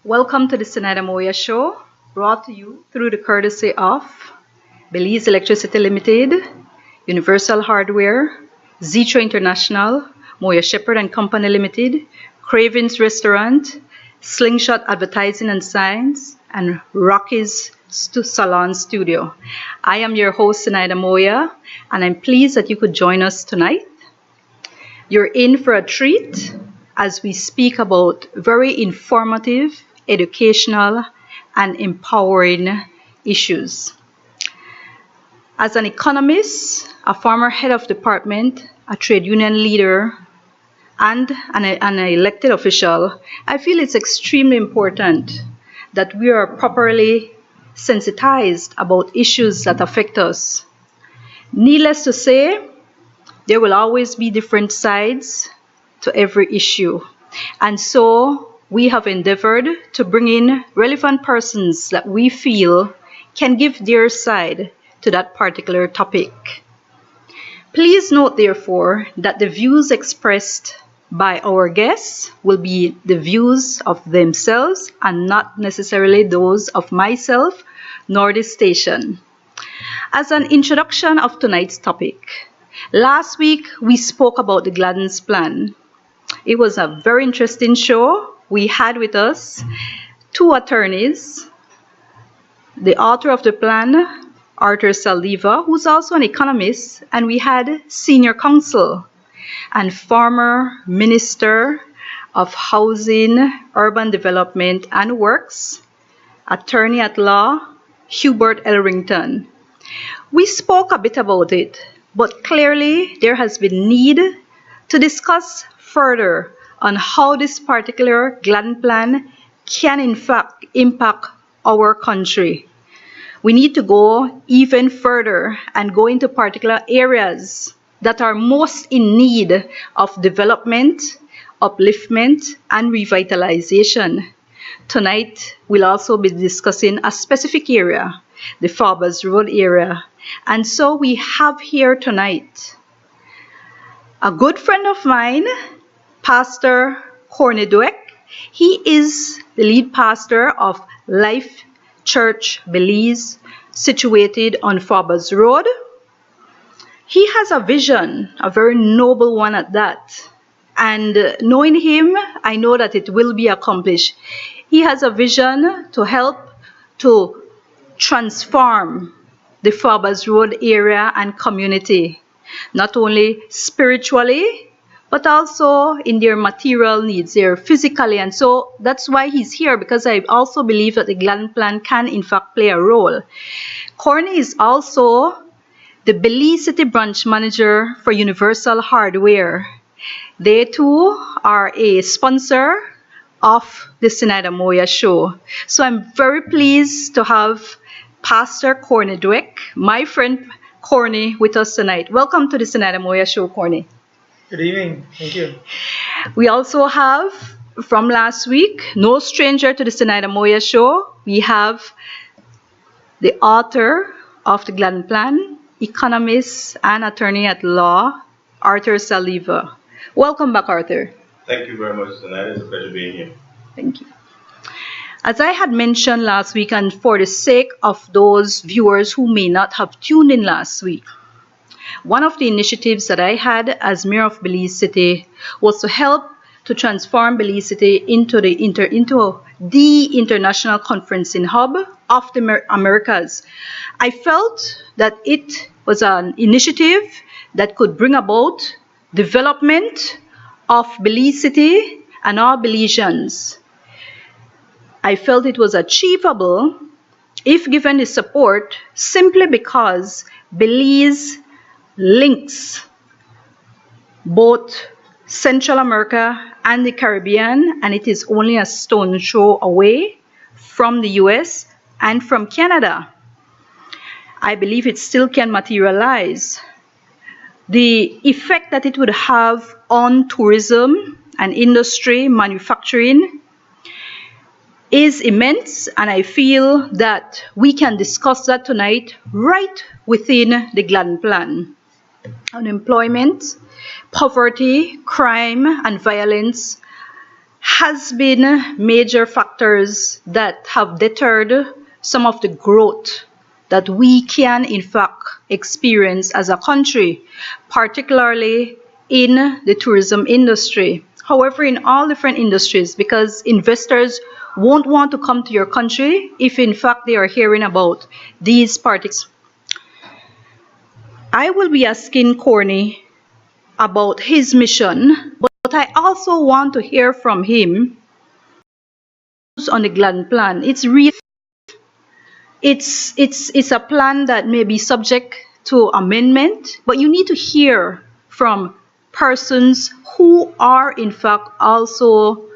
Welcome to the Zenaida Moya show, brought to you through the courtesy of Belize Electricity Limited, Universal Hardware, Zitra International, Moya Shepherd and Company Limited, Craven's Restaurant, Slingshot Advertising and Signs, and Rocky's Salon Studio. I am your host, Zenaida Moya, and I'm pleased that you could join us tonight. You're in for a treat as we speak about very informative, educational, and empowering issues. As an economist, a former head of department, a trade union leader, and an elected official, I feel it's extremely important that we are properly sensitized about issues that affect us. Needless to say, there will always be different sides to every issue. And so we have endeavored to bring in relevant persons that we feel can give their side to that particular topic. Please note, therefore, that the views expressed by our guests will be the views of themselves and not necessarily those of myself nor the station. As an introduction of tonight's topic, last week we spoke about the Gladden Plan. It was a very interesting show. We had with us two attorneys, the author of the plan, Arthur Saldivar, who's also an economist, and we had senior counsel and former Minister of Housing, Urban Development and Works, attorney at law, Hubert Elrington. We spoke a bit about it, but clearly there has been need to discuss further on how this particular Gladden Plan can in fact impact our country. We need to go even further and go into particular areas that are most in need of development, upliftment, and revitalization. Tonight, we'll also be discussing a specific area, the Farbers Road area. And so we have here tonight a good friend of mine, Pastor Dueck. He is the lead pastor of Life Church Belize, situated on Farbers Road. He has a vision, a very noble one at that. And knowing him, I know that it will be accomplished. He has a vision to help to transform the Farbers Road area and community, not only spiritually, but also in their material needs, their physically. And so that's why he's here, because I also believe that the Gladden Plan can in fact play a role. Corny is also the Belize City branch manager for Universal Hardware. They too are a sponsor of the Zenaida Moya show. So I'm very pleased to have Pastor Dueck, my friend Corny, with us tonight. Welcome to the Zenaida Moya show, Corny. Good evening. Thank you. We also have, from last week, no stranger to the Zenaida Moya show, we have the author of the Gladden Plan, economist and attorney at law, Arthur Saldivar. Welcome back, Arthur. Thank you very much, Zenaida. It's a pleasure being here. Thank you. As I had mentioned last week, and for the sake of those viewers who may not have tuned in last week, one of the initiatives that I had as mayor of Belize City was to help to transform Belize City into the international conferencing hub of the Americas. I felt that it was an initiative that could bring about development of Belize City and all Belizeans. I felt it was achievable if given the support, simply because Belize links both Central America and the Caribbean, and it is only a stone's throw away from the US and from Canada. I believe it still can materialize. The effect that it would have on tourism and industry, manufacturing, is immense, and I feel that we can discuss that tonight right within the Gladden Plan. Unemployment, poverty, crime, and violence has been major factors that have deterred some of the growth that we can in fact experience as a country, particularly in the tourism industry. However, in all different industries, because investors won't want to come to your country if in fact they are hearing about these particular. I will be asking Corny about his mission, but I also want to hear from him on the Gladden Plan. It's a plan that may be subject to amendment, but you need to hear from persons who are in fact also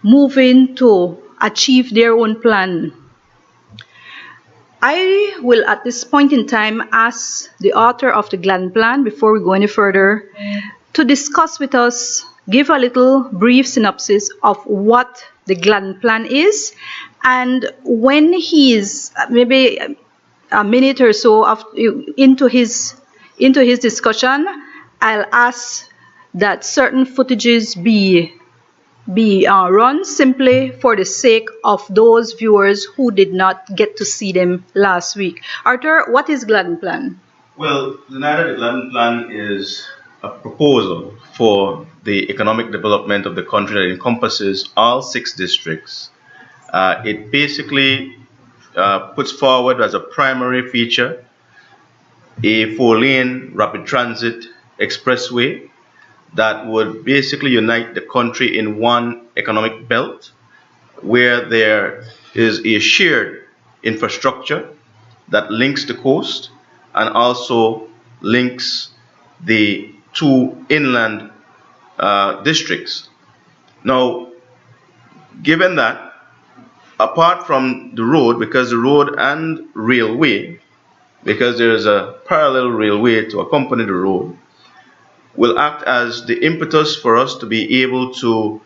moving to achieve their own plan. I will at this point in time ask the author of the Gladden Plan, before we go any further, to discuss with us, give a little brief synopsis of what the Gladden Plan is, and when he is maybe a minute or so into his discussion, I'll ask that certain footages be run simply for the sake of those viewers who did not get to see them last week. Arthur, what is Gladden Plan? Well, Zenaida, the Gladden Plan is a proposal for the economic development of the country that encompasses all 6 districts. It basically puts forward as a primary feature a 4-lane rapid transit expressway that would basically unite the country in one economic belt where there is a shared infrastructure that links the coast and also links the 2 inland districts. Now, given that, apart from the road, because the road and railway, because there is a parallel railway to accompany the road, will act as the impetus for us to be able to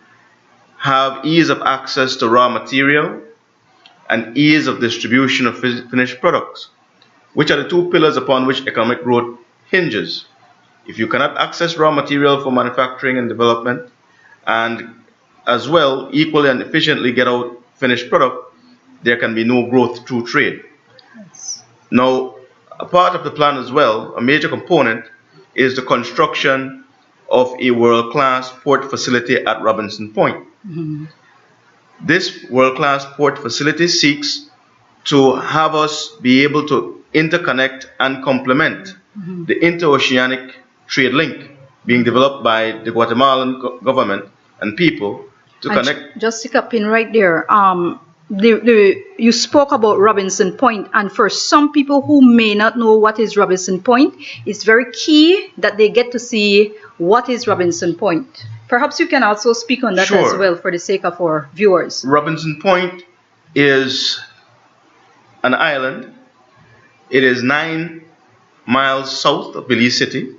have ease of access to raw material and ease of distribution of finished products, which are the 2 pillars upon which economic growth hinges. If you cannot access raw material for manufacturing and development, and as well equally and efficiently get out finished product, there can be no growth through trade. Yes. Now, a part of the plan as well, a major component, is the construction of a world-class port facility at Robinson Point. Mm-hmm. This world-class port facility seeks to have us be able to interconnect and complement the interoceanic trade link being developed by the Guatemalan government and people to connect. Just stick a pin right there. You spoke about Robinson Point, and for some people who may not know what is Robinson Point, it's very key that they get to see what is Robinson Point. Perhaps you can also speak on that Sure. as well for the sake of our viewers. Robinson Point is an island. It is 9 miles south of Belize City.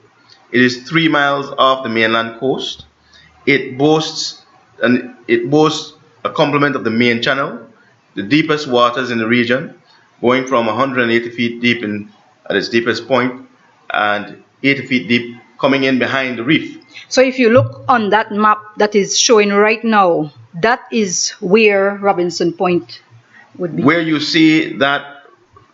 It is 3 miles off the mainland coast. It boasts a complement of the main channel, the deepest waters in the region, going from 180 feet deep at its deepest point and 80 feet deep coming in behind the reef. So if you look on that map that is showing right now, that is where Robinson Point would be. Where you see that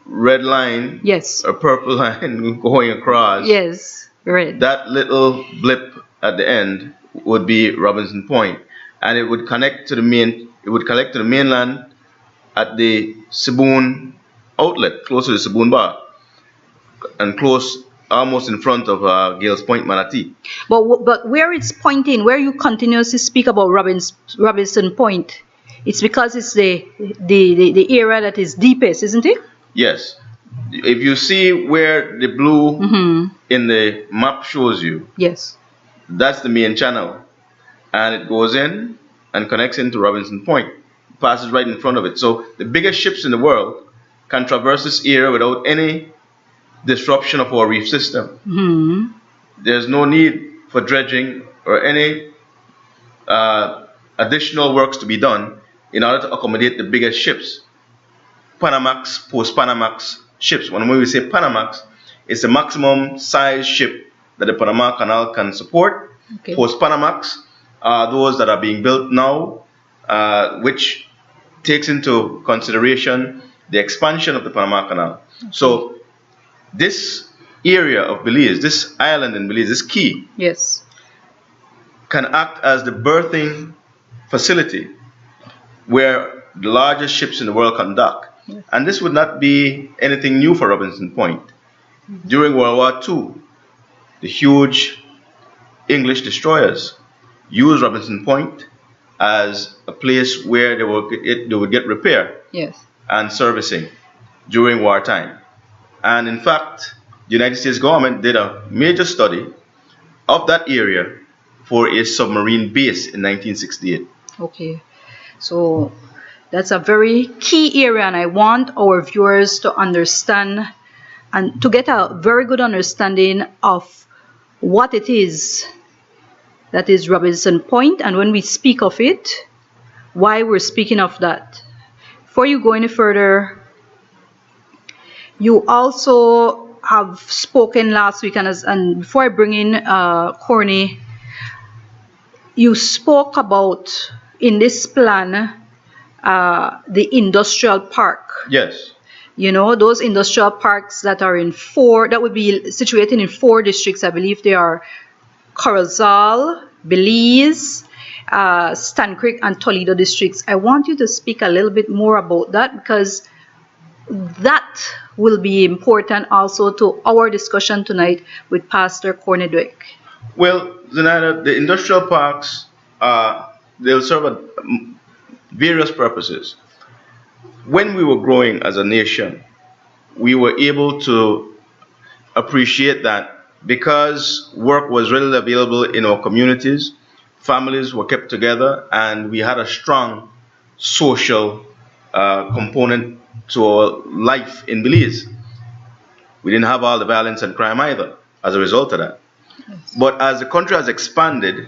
red line, Yes. or purple line going across, Yes, red. that little blip at the end would be Robinson Point, and it would connect to the mainland at the Siboon outlet, close to the Siboon Bar, and close almost in front of Gales Point, Manatee. But where it's pointing, where you continuously speak about Robinson Point, it's because it's the area that is deepest, isn't it? Yes. If you see where the blue in the map shows you, Yes. that's the main channel, and it goes in and connects into Robinson Point, passes right in front of it. So the biggest ships in the world can traverse this area without any disruption of our reef system. There's no need for dredging or any additional works to be done in order to accommodate the biggest ships. Panamax, post-Panamax ships. When we say Panamax, it's the maximum size ship that the Panama Canal can support. Okay. Post-Panamax those that are being built now, which takes into consideration the expansion of the Panama Canal. So this area of Belize, this island in Belize, this key, Yes. can act as the berthing facility where the largest ships in the world can dock. Yes. And this would not be anything new for Robinson Point. During World War II, the huge English destroyers used Robinson Point as a place where they would get repair Yes. and servicing during wartime. And in fact, the United States government did a major study of that area for a submarine base in 1968. Okay. So that's a very key area, and I want our viewers to understand and to get a very good understanding of what it is that is Robinson Point, and when we speak of it, why we're speaking of that. Before you go any further, you also have spoken last week, and before I bring in Corny, you spoke about in this plan the industrial park. Yes. You know, those industrial parks that are that would be situated in 4 districts. I believe they are Corozal, Belize, Stan Creek, and Toledo districts. I want you to speak a little bit more about that, because that will be important also to our discussion tonight with Pastor Corny Dueck. Well, Zenaida, the industrial parks, they'll serve various purposes. When we were growing as a nation, we were able to appreciate that because work was readily available in our communities, families were kept together, and we had a strong social component to our life in Belize. We didn't have all the violence and crime either as a result of that. Yes. But as the country has expanded,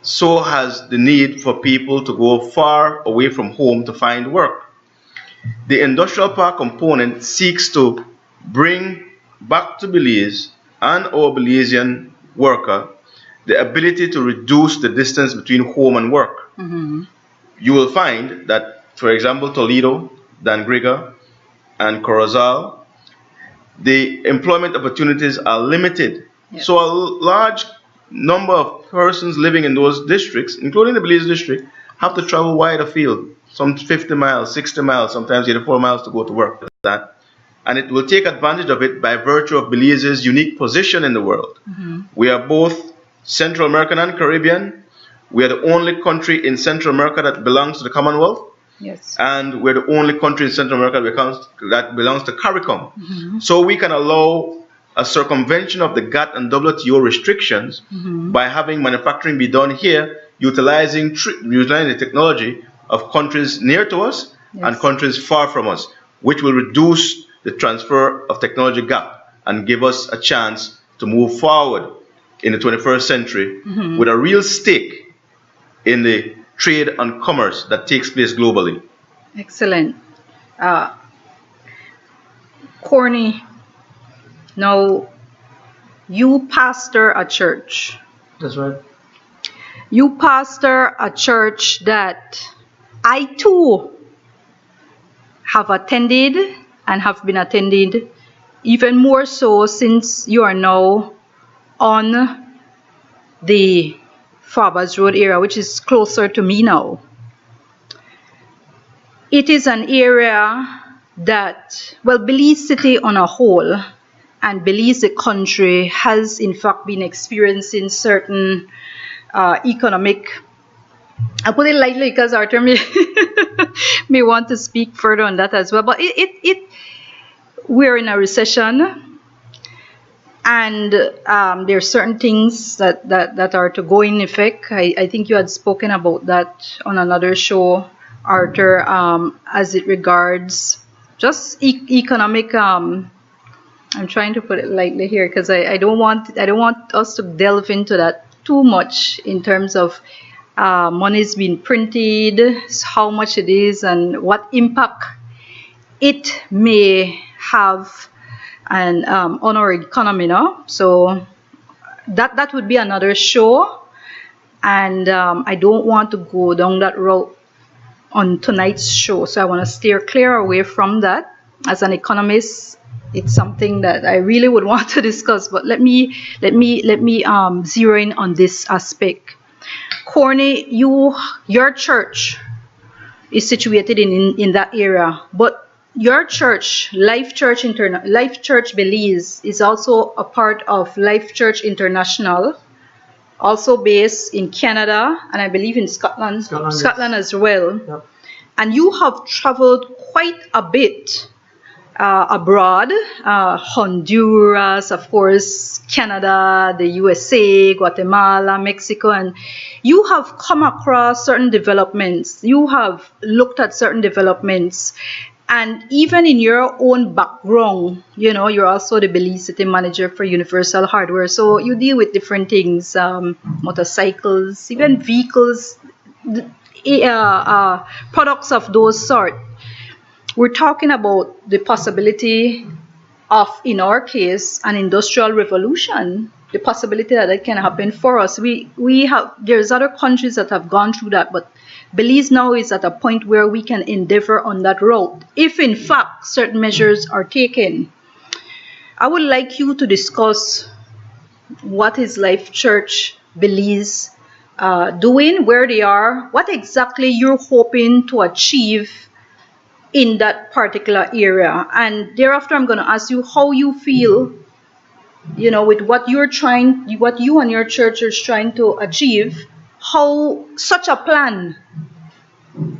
so has the need for people to go far away from home to find work. The industrial park component seeks to bring back to Belize and our Belizean worker the ability to reduce the distance between home and work. Mm-hmm. You will find that, for example, Toledo, Dangriga, and Corozal, the employment opportunities are limited. Yes. So a large number of persons living in those districts, including the Belize district, have to travel wide afield, some 50 miles, 60 miles, sometimes 84 miles to go to work. And it will take advantage of it by virtue of Belize's unique position in the world. Mm-hmm. We are both Central American and Caribbean. We are the only country in Central America that belongs to the Commonwealth. Yes. And we're the only country in Central America that belongs to CARICOM. Mm-hmm. So we can allow a circumvention of the GATT and WTO restrictions Mm-hmm. by having manufacturing be done here, utilizing the technology of countries near to us Yes. and countries far from us, which will reduce the transfer of technology gap and give us a chance to move forward in the 21st century Mm-hmm. with a real stake in the trade and commerce that takes place globally. Excellent. Corny, now you pastor a church. That's right. You pastor a church that I too have attended and have been attended, even more so since you are now on the Farbers Road area, which is closer to me now. It is an area that, well, Belize City on a whole and Belize the country has in fact been experiencing certain economic, I put it lightly because Arthur may want to speak further on that as well, but we're in a recession, and there are certain things that are to go in effect. I think you had spoken about that on another show, Arthur, as it regards just economic. I'm trying to put it lightly here because I don't want us to delve into that too much in terms of money's being printed, how much it is, and what impact it may have and on our economy now. So that would be another show. And I don't want to go down that route on tonight's show, so I want to steer clear away from that. As an economist, it's something that I really would want to discuss, but let me zero in on this aspect. Corny, your church is situated in that area, but your church, Life Church Belize, is also a part of Life Church International, also based in Canada and I believe in Scotland Yes. as well. Yep. And you have traveled quite a bit abroad, Honduras, of course, Canada, the USA, Guatemala, Mexico, and you have come across certain developments. You have looked at certain developments. And even in your own background, you're also the Belize City Manager for Universal Hardware. So you deal with different things, motorcycles, even vehicles, products of those sort. We're talking about the possibility of, in our case, an industrial revolution, the possibility that it can happen for us. There's other countries that have gone through that, but Belize now is at a point where we can endeavor on that road, if in fact certain measures are taken. I would like you to discuss what is Life Church Belize doing, where they are, what exactly you're hoping to achieve in that particular area. And thereafter, I'm going to ask you how you feel, with what you and your church are trying to achieve, how such a plan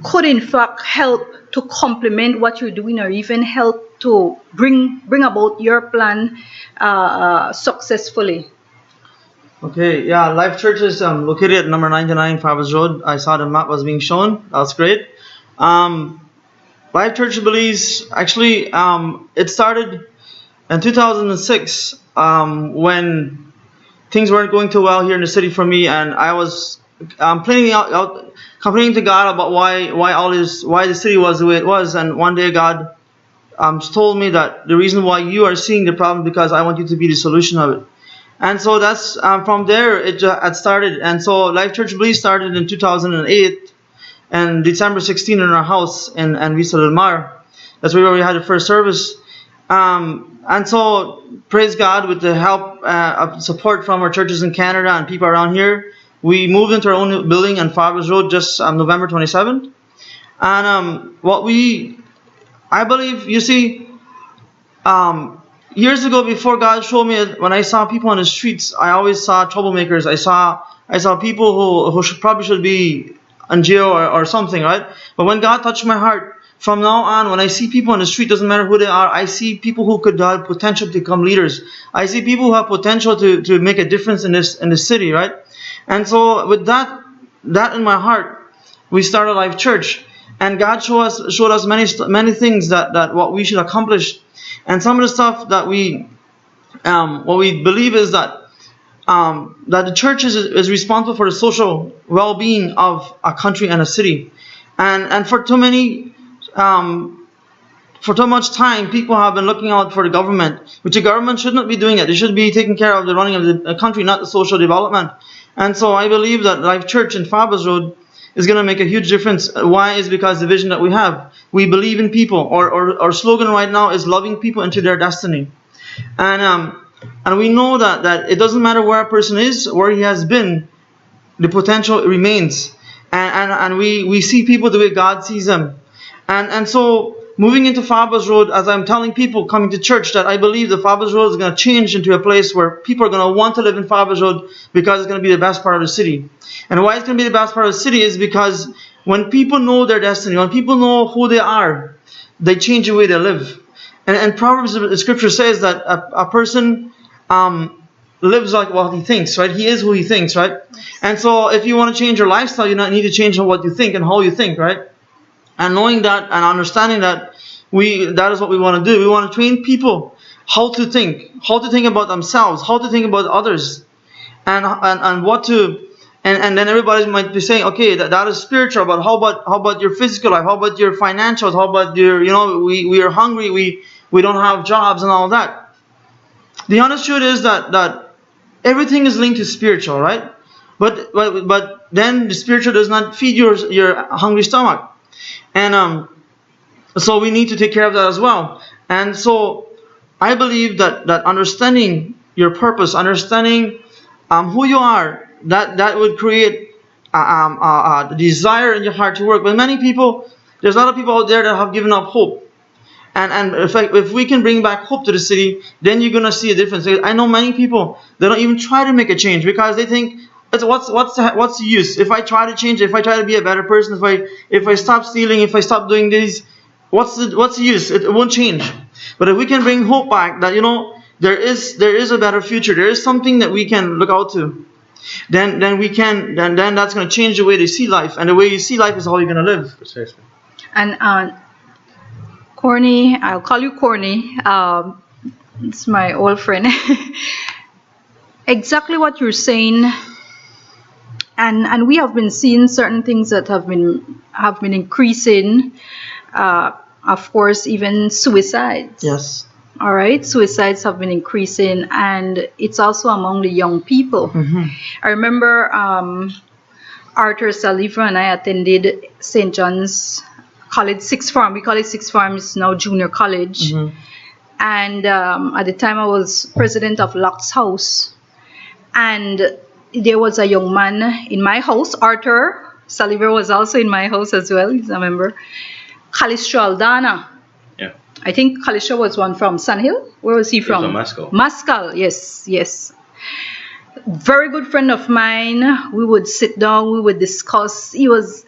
could in fact help to complement what you're doing, or even help to bring about your plan successfully. Okay, yeah, Life Church is located at number 99 Favres Road. I saw the map was being shown. That's great. Life Church Belize, actually, it started in 2006 when things weren't going too well here in the city for me, and I was complaining to God about why the city was the way it was. And one day God told me that the reason why you are seeing the problem is because I want you to be the solution of it. And so that's from there it started. And so Life Church Belize started in 2008. And December 16 in our house in Vista del Mar. That's where we had the first service. And so, praise God, with the help of support from our churches in Canada and people around here, we moved into our own building on Favres Road just November 27th. And I believe, you see, years ago before God showed me, when I saw people on the streets, I always saw troublemakers. I saw people who probably should be in jail or something, right? But when God touched my heart, from now on, when I see people on the street, doesn't matter who they are, I see people who could have potential to become leaders. I see people who have potential to make a difference in the city, right? And so with that in my heart, we started Life Church, and God showed us many things that what we should accomplish, and some of the stuff that what we believe is that the church is responsible for the social well-being of a country and a city, and for too much time, people have been looking out for the government, which the government should not be doing it. They should be taking care of the running of the country, not the social development. And so I believe that Life Church in Favres Road is going to make a huge difference. Why? Is because the vision that we have. We believe in people. Our slogan right now is loving people into their destiny. And we know that it doesn't matter where a person is, where he has been, the potential remains. And we see people the way God sees them. And so moving into Favres Road, as I'm telling people coming to church, that I believe the Favres Road is going to change into a place where people are going to want to live in Favres Road because it's going to be the best part of the city. And why it's going to be the best part of the city is because when people know their destiny, when people know who they are, they change the way they live. And Proverbs, the scripture says that a person lives like what he thinks, right? He is who he thinks, right? And so if you want to change your lifestyle, you need to change what you think and how you think, right? And knowing that and understanding that, that is what we want to do. We want to train people how to think about themselves, how to think about others, and what to. And then everybody might be saying, okay, that is spiritual, but how about your physical life? How about your financials? How about your, we are hungry, we don't have jobs and all that. The honest truth is that everything is linked to spiritual, right? but then the spiritual does not feed your hungry stomach, and so we need to take care of that as well. And so I believe that understanding your purpose, understanding who you are, that would create the desire in your heart to work. But there's a lot of people out there that have given up hope. And if we can bring back hope to the city, then you're gonna see a difference. I know many people, they don't even try to make a change because they think, what's the use? If I try to change, if I try to be a better person, if I stop stealing, if I stop doing this, what's the use? It won't change. But if we can bring hope back, that there is a better future, there is something that we can look out to, then that's gonna change the way they see life, and the way you see life is how you're gonna live. Precisely. And Corny, I'll call you Corny. It's my old friend. Exactly what you're saying, and we have been seeing certain things that have been increasing. Of course, even suicides. Yes. All right, suicides have been increasing, and it's also among the young people. Mm-hmm. I remember Arthur Saldivar and I attended St. John's College Sixth Form. We call it Sixth Form. It's now junior college. Mm-hmm. And at the time, I was president of Locke's House, and there was a young man in my house. Arthur Saldivar was also in my house as well. He's a member. Khalistro Aldana. Yeah. I think Khalistro was one from Sun Hill. Where was he from? He was from Mascal. Mascal, yes. Very good friend of mine. We would sit down, we would discuss. He was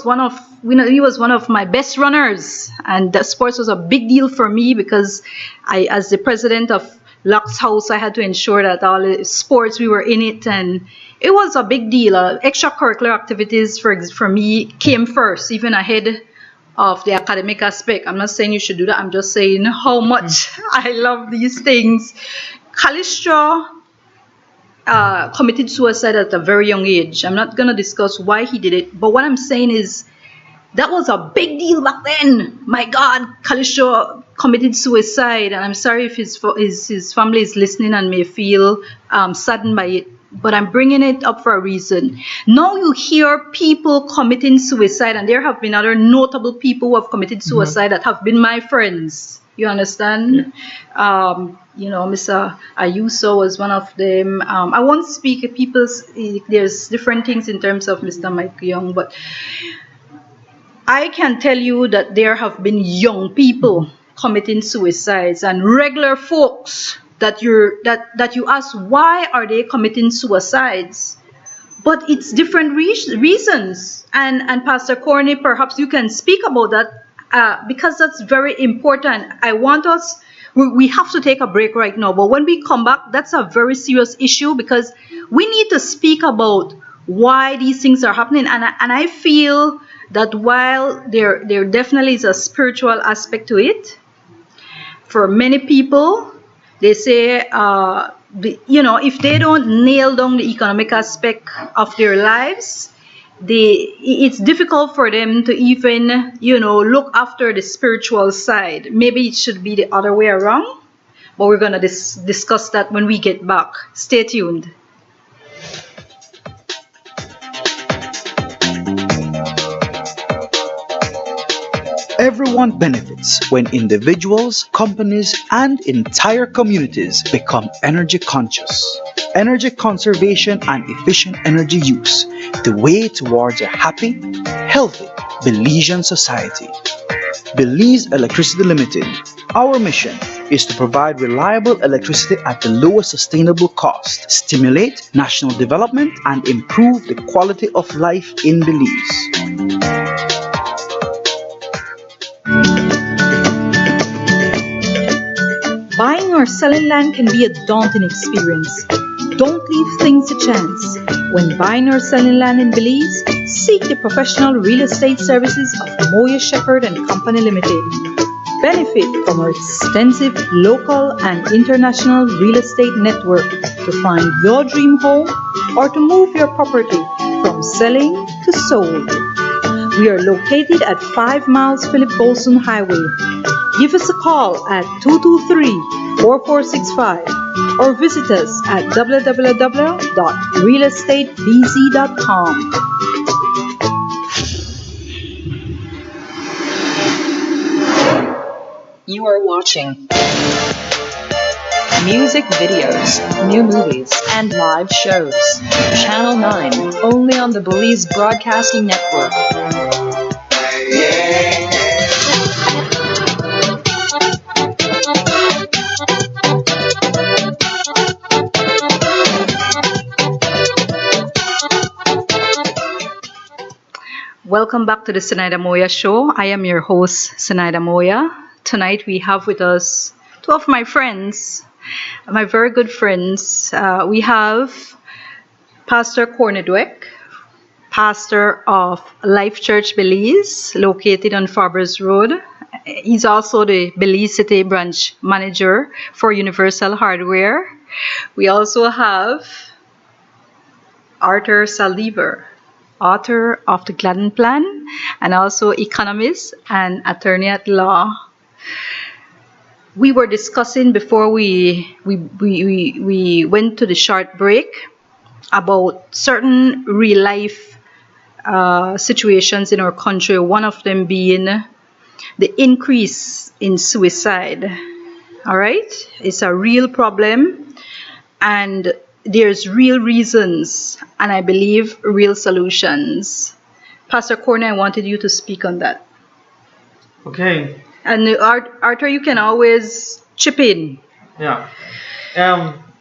one of my best runners, and the sports was a big deal for me because as the president of Locke's House, I had to ensure that all the sports we were in it, and it was a big deal. Extracurricular activities for me came first, even ahead of the academic aspect. I'm not saying you should do that. I'm just saying how much I love these things. Khalistro committed suicide at a very young age. I'm not going to discuss why he did it, but what I'm saying is that was a big deal back then. My God, Khalistro committed suicide, and I'm sorry if his family is listening and may feel saddened by it, but I'm bringing it up for a reason. Now you hear people committing suicide, and there have been other notable people who have committed suicide that have been my friends. You understand? Yeah. Mr. Ayuso was one of them. I won't speak at there's different things in terms of Mr. Mike Young, but I can tell you that there have been young people committing suicides, and regular folks that you ask, why are they committing suicides? But it's different reasons. And Pastor Corney, perhaps you can speak about that because that's very important. We have to take a break right now, but when we come back, that's a very serious issue because we need to speak about why these things are happening. And I feel that while there definitely is a spiritual aspect to it, for many people, they say, if they don't nail down the economic aspect of their lives, it's difficult for them to even, look after the spiritual side. Maybe it should be the other way around, but we're going to discuss that when we get back. Stay tuned. Everyone benefits when individuals, companies, and entire communities become energy conscious. Energy conservation and efficient energy use, the way towards a happy, healthy Belizean society. Belize Electricity Limited. Our mission is to provide reliable electricity at the lowest sustainable cost, stimulate national development, and improve the quality of life in Belize. Buying or selling land can be a daunting experience. Don't leave things to chance. When buying or selling land in Belize, seek the professional real estate services of Moya Shepherd and Company Limited. Benefit from our extensive local and international real estate network to find your dream home or to move your property from selling to sold. We are located at 5 miles Philip Bolson Highway. Give us a call at 223-4465 or visit us at www.realestatebz.com. You are watching music videos, new movies, and live shows. Channel 9, only on the Belize Broadcasting Network. Welcome back to the Zenaida Moya Show. I am your host, Zenaida Moya. Tonight we have with us two of my friends, my very good friends. We have Pastor Dueck, pastor of Life Church Belize, located on Farbers Road. He's also the Belize City branch manager for Universal Hardware. We also have Arthur Saldivar, author of the Gladden Plan, and also economist and attorney at law. We were discussing before we went to the short break about certain real life situations in our country, one of them being the increase in suicide. All right? It's a real problem, and there's real reasons, and I believe real solutions. Pastor Corner, I wanted you to speak on that. Okay. And Arthur, you can always chip in. Yeah.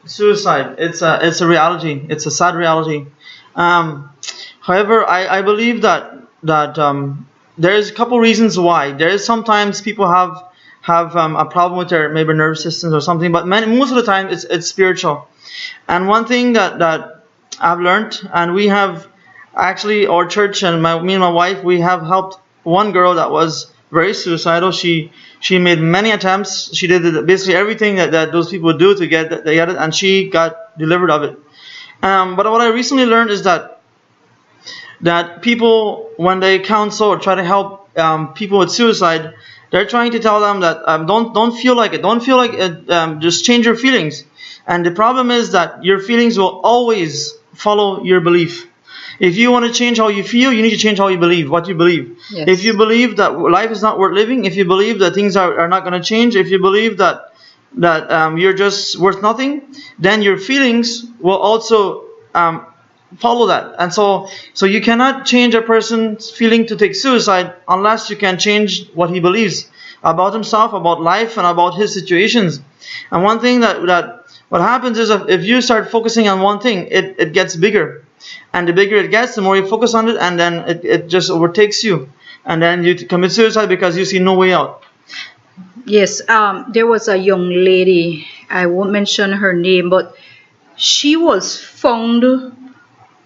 Suicide. It's a reality. It's a sad reality. However, I believe that there's a couple reasons why. There is sometimes people have a problem with their maybe nervous systems or something, but most of the time it's spiritual. And one thing that I've learned, and we have actually, our church and me and my wife, we have helped one girl that was very suicidal. She made many attempts. She did basically everything that those people do to get it, and she got delivered of it. But what I recently learned is that people, when they counsel or try to help people with suicide, they're trying to tell them that don't feel like it. Don't feel like it. Just change your feelings. And the problem is that your feelings will always follow your belief. If you want to change how you feel, you need to change how you believe, what you believe. Yes. If you believe that life is not worth living, if you believe that things are not going to change, if you believe that you're just worth nothing, then your feelings will also follow that. And so you cannot change a person's feeling to take suicide unless you can change what he believes about himself, about life, and about his situations. And one thing that what happens is, if you start focusing on one thing, it gets bigger. And the bigger it gets, the more you focus on it, and then it just overtakes you. And then you commit suicide because you see no way out. Yes, there was a young lady, I won't mention her name, but she was found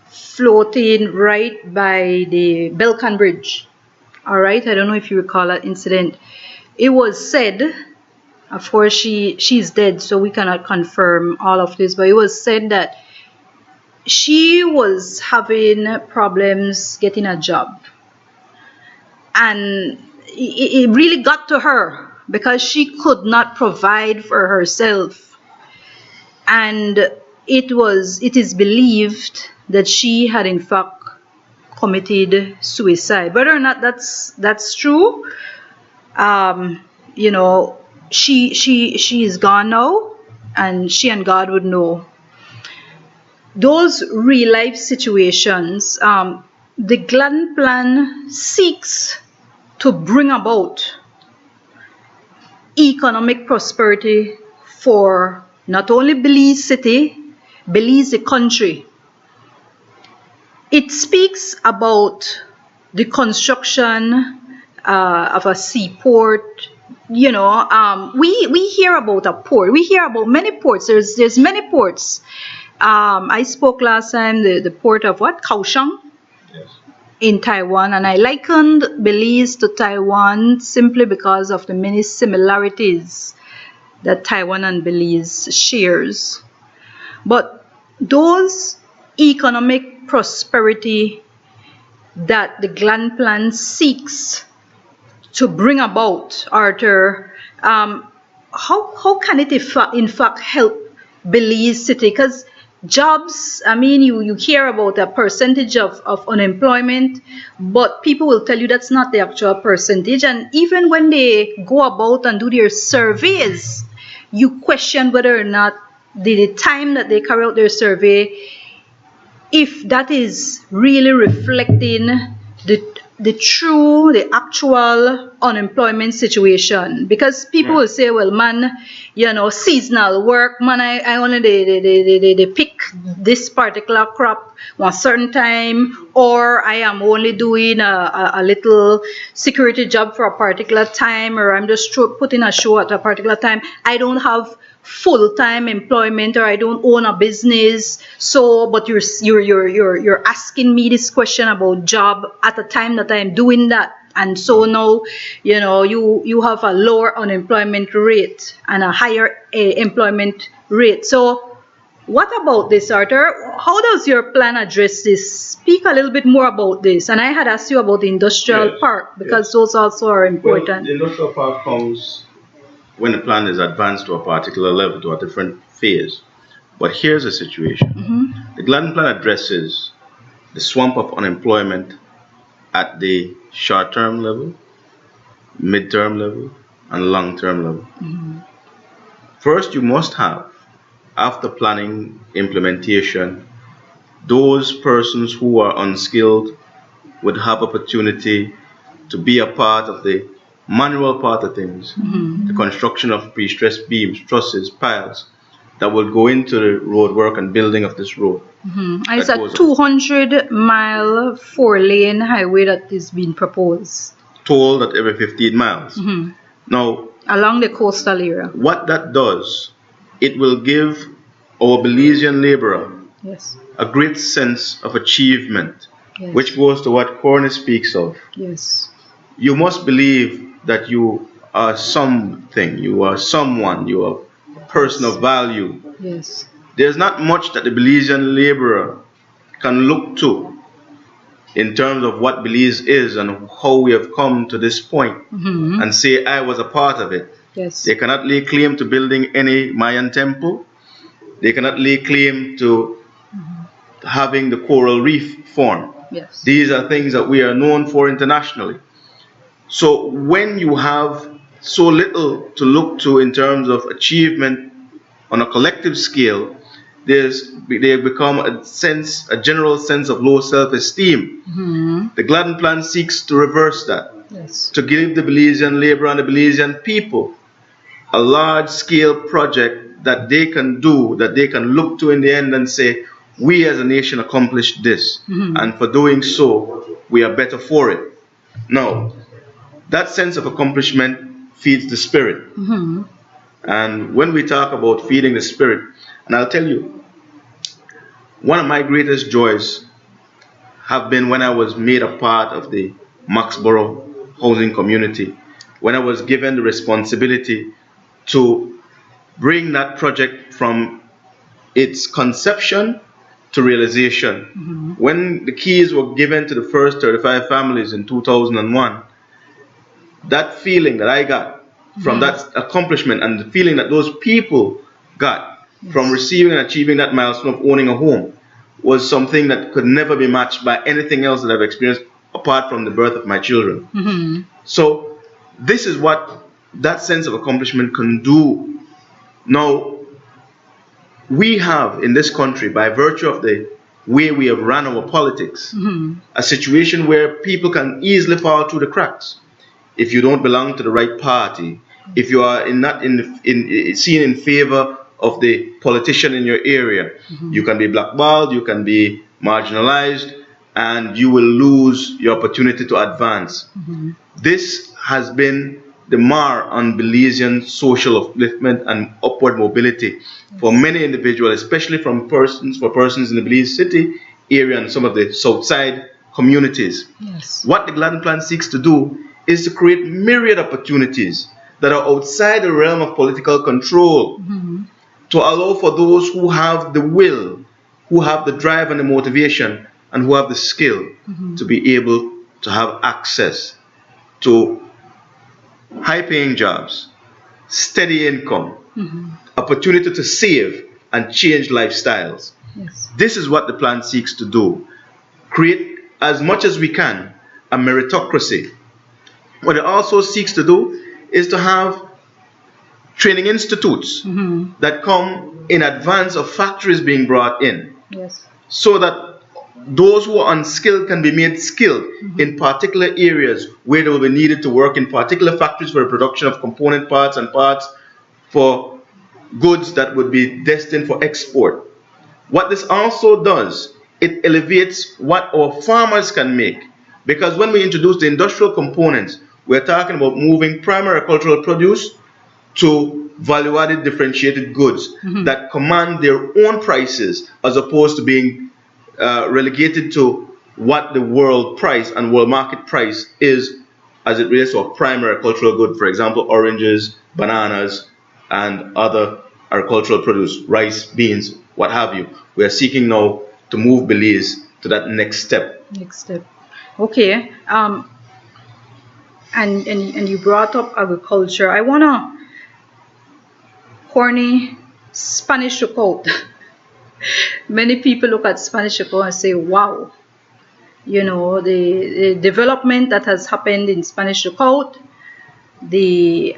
floating right by the Belcan Bridge. All right, I don't know if you recall that incident. It was said, of course she's dead, so we cannot confirm all of this, but it was said that she was having problems getting a job. And it really got to her because she could not provide for herself. And it is believed that she had in fact committed suicide. Whether or not that's true, she is gone now, and she and God would know. Those real life situations, the Gladden Plan seeks to bring about economic prosperity for not only Belize City, Belize the country. It speaks about the construction of a seaport. We hear about a port. We hear about many ports. There's many ports. I spoke last time the port of Kaohsiung. Yes. In Taiwan, and I likened Belize to Taiwan simply because of the many similarities that Taiwan and Belize shares. But those economic prosperity that the Gladden Plan seeks to bring about, Arthur, how can it in fact help Belize City? Because jobs, I mean, you hear about a percentage of unemployment, but people will tell you that's not the actual percentage. And even when they go about and do their surveys, you question whether or not the time that they carry out their survey, if that is really reflecting the actual unemployment situation. Because people will say, well, man, seasonal work, man, I only they pick this particular crop one certain time, or I am only doing a little security job for a particular time, or I'm just putting a show at a particular time. I don't have full-time employment, or I don't own a business. So, but you're asking me this question about job at a time that I'm doing that. And so now, you have a lower unemployment rate and a higher employment rate. So what about this, Arthur? How does your plan address this? Speak a little bit more about this. And I had asked you about the industrial park, because those also are important. Well, the industrial park comes when the plan is advanced to a particular level, to a different phase. But here's the situation. The Gladden Plan addresses the swamp of unemployment at the short-term level, mid-term level, and long-term level. First, you must have, after planning implementation, those persons who are unskilled would have opportunity to be a part of the manual part of things, the construction of pre-stressed beams, trusses, piles, that will go into the road work and building of this road. And it's a 200-mile 4-lane highway that is being proposed. Tolled at every 15 miles. Now, along the coastal area. What that does, it will give our Belizean laborer a great sense of achievement, which goes to what Corny speaks of. You must believe that you are something, you are someone, you are a person of value. There's not much that the Belizean laborer can look to in terms of what Belize is and how we have come to this point and say, I was a part of it. They cannot lay claim to building any Mayan temple. They cannot lay claim to having the coral reef form. These are things that we are known for internationally. So when you have so little to look to in terms of achievement on a collective scale, they become a general sense of low self-esteem. The Gladden Plan seeks to reverse that, to give the Belizean labor and the Belizean people a large-scale project that they can do, that they can look to in the end and say, we as a nation accomplished this, and for doing so, we are better for it. Now, that sense of accomplishment feeds the spirit. And when we talk about feeding the spirit, and I'll tell you, one of my greatest joys have been when I was made a part of the Maxborough housing community, when I was given the responsibility to bring that project from its conception to realization. When the keys were given to the first 35 families in 2001, that feeling that I got from that accomplishment and the feeling that those people got from receiving and achieving that milestone of owning a home was something that could never be matched by anything else that I've experienced apart from the birth of my children. So this is what that sense of accomplishment can do. Now, we have in this country, by virtue of the way we have run our politics, a situation where people can easily fall through the cracks. If you don't belong to the right party, if you are seen in favor of the politician in your area, you can be blackballed, you can be marginalized, and you will lose your opportunity to advance. This has been the mar on Belizean social upliftment and upward mobility for many individuals, especially for persons in the Belize City area and some of the south side communities. What the Gladden Plan seeks to do is to create myriad opportunities that are outside the realm of political control, to allow for those who have the will, who have the drive and the motivation, and who have the skill to be able to have access to high paying jobs, steady income, opportunity to save and change lifestyles. Yes. This is what the plan seeks to do. Create as much as we can a meritocracy. What it also seeks to do is to have training institutes that come in advance of factories being brought in, Yes. so that those who are unskilled can be made skilled in particular areas where they will be needed to work in particular factories for the production of component parts and parts for goods that would be destined for export. What this also does, it elevates what our farmers can make. Because when we introduce the industrial components, we're talking about moving primary agricultural produce to value-added differentiated goods that command their own prices, as opposed to being relegated to what the world price and world market price is as it relates to a primary agricultural good, for example, oranges, bananas, and other agricultural produce, rice, beans, what have you. We are seeking now to move Belize to that next step. Next step. Okay. And you brought up agriculture. I wanna corny Spanish lookout. Many people look at Spanish lookout and say, wow, you know, the development that has happened in Spanish lookout, the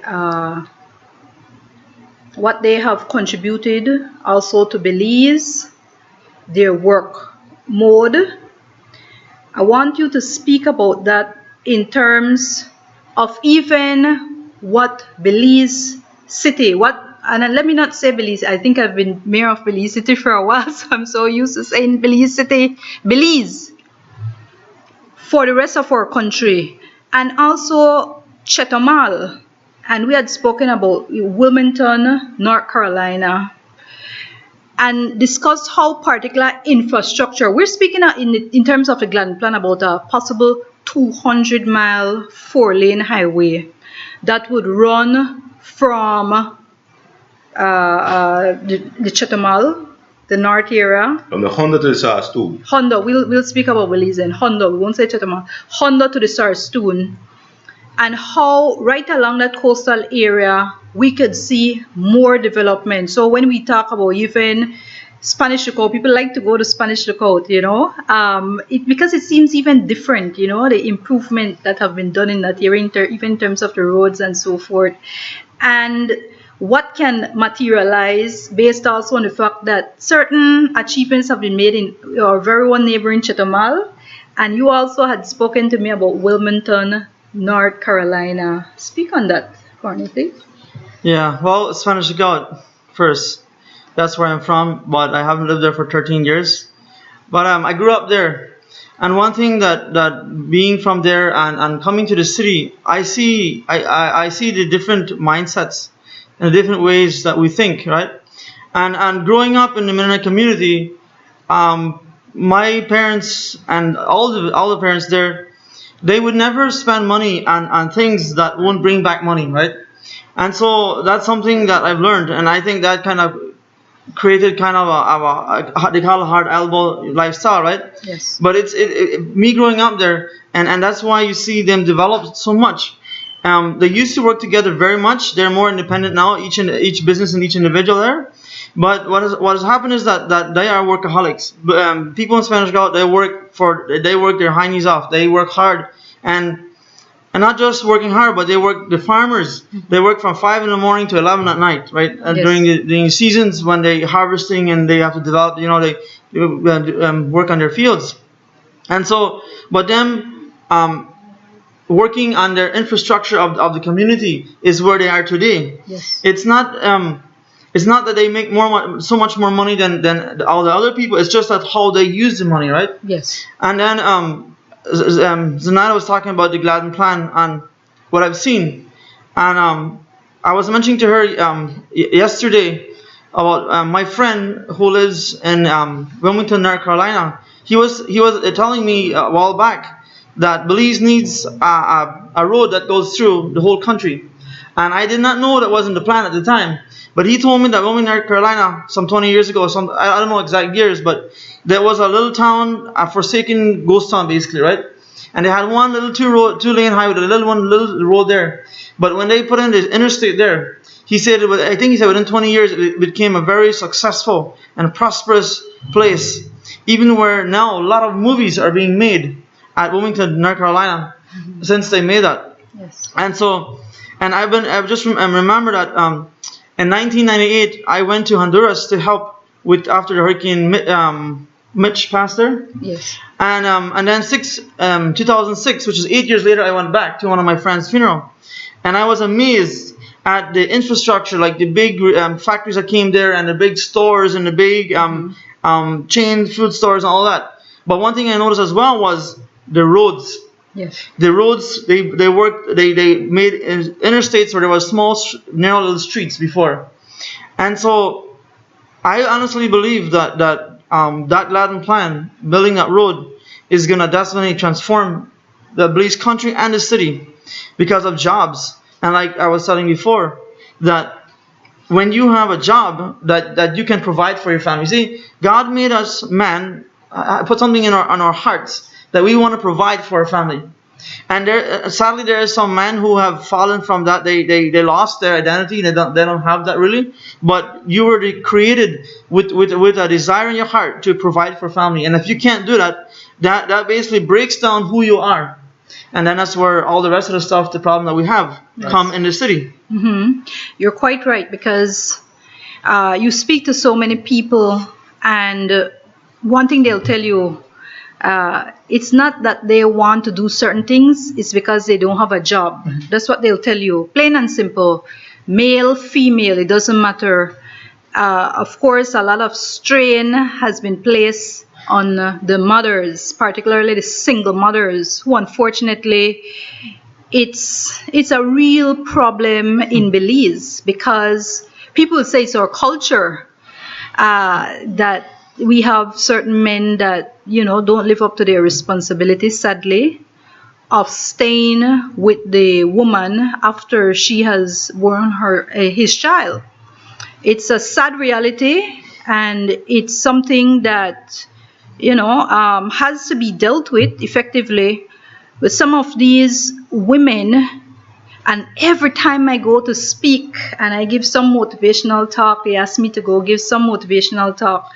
what they have contributed also to Belize, their work mode. I want you to speak about that in terms of even what Belize City, and let me not say Belize, I think I've been mayor of Belize City for a while, so I'm so used to saying Belize City, Belize, for the rest of our country, and also Chetomal. And we had spoken about Wilmington, North Carolina, and discussed how particular infrastructure, we're speaking in terms of the Gladden Plan about a possible 200-mile 4-lane highway that would run from the Chetomal, the north area. From the Honda to the Saskatoon. Honda, we'll speak about Belize and Honda, we won't say Chetomal. Honda to the Saskatoon. And how right along that coastal area we could see more development. So when we talk about even Spanish Lookout, people like to go to Spanish Lookout, you know, because it seems even different, you know, the improvement that have been done in that area, even in terms of the roads and so forth. And what can materialize based also on the fact that certain achievements have been made in our very own neighboring Chetomal. And you also had spoken to me about Wilmington, North Carolina. Speak on that, Corny, please. Yeah, well, Spanish Lookout first. That's where I'm from, but I haven't lived there for 13 years. But I grew up there. And one thing that being from there and coming to the city, I see the different mindsets and the different ways that we think, right? And growing up in the Mennonite community, my parents and all the parents there, they would never spend money on things that won't bring back money, right? And so that's something that I've learned, and I think that kind of created kind of a they call it hard elbow lifestyle, right? Yes. But it's me growing up there, and that's why you see them develop so much. They used to work together very much. They're more independent now, each business and each individual there. But what has happened is that they are workaholics. People in Spanish Lookout, they work their high knees off. They work hard, and not just working hard, but they work. The farmers, they work from 5 in the morning to 11 at night, right? And Yes. during the seasons when they harvesting and they have to develop, you know, they work on their fields, and so, but them working on their infrastructure of the community is where they are today. Yes. It's not that they make so much more money than all the other people. It's just that how they use the money, right? Yes. And then Zenaida was talking about the Gladden Plan and what I've seen, and I was mentioning to her yesterday about my friend who lives in Wilmington, North Carolina. He was telling me a while back that Belize needs a road that goes through the whole country, and I did not know that wasn't the plan at the time. But he told me that Wilmington, North Carolina, some 20 years ago, I don't know exact years, but there was a little town, a forsaken ghost town basically, right? and they had one little two-lane highway, a little road there. But when they put in the interstate there, he said, I think he said within 20 years it became a very successful and prosperous place, even where now a lot of movies are being made at Wilmington, North Carolina, since they made that. Yes. And so, and I remember that in 1998 I went to Honduras to help with after the Hurricane Mitch passed there. Yes. And then 2006, which is 8 years later, I went back to one of my friend's funeral, and I was amazed at the infrastructure, like the big factories that came there, and the big stores, and the big chain food stores, and all that. But one thing I noticed as well was the roads. Yes. The roads, they made interstates where there was small, narrow little streets before. And so I honestly believe that Gladden Plan, building that road, is going to definitely transform the Belize country and the city because of jobs. And like I was telling before, that when you have a job that you can provide for your family. See, God made us man, put something on our hearts that we want to provide for our family. And sadly, there are some men who have fallen from that. They lost their identity. They don't have that really. But you were created with a desire in your heart to provide for family. And if you can't do that, that basically breaks down who you are. And then that's where all the rest of the stuff, the problem that we have, come in the city. Mm-hmm. You're quite right, because you speak to so many people, and one thing they'll tell you, it's not that they want to do certain things, it's because they don't have a job. Mm-hmm. That's what they'll tell you, plain and simple. Male, female, it doesn't matter. Of course, a lot of strain has been placed on the mothers, particularly the single mothers, who unfortunately, it's a real problem in Belize, because people say it's our culture that we have certain men that, don't live up to their responsibilities, sadly, of staying with the woman after she has born his child. It's a sad reality, and it's something that, has to be dealt with effectively. With some of these women, and every time I go to speak and I give some motivational talk, they ask me to go give some motivational talk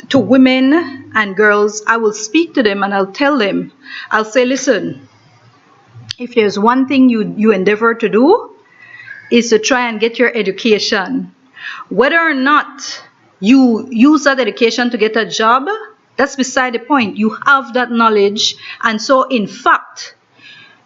to women and girls, I will speak to them and I'll tell them, I'll say, listen, if there's one thing you endeavor to do, is to try and get your education. Whether or not you use that education to get a job, that's beside the point. You have that knowledge, and so in fact,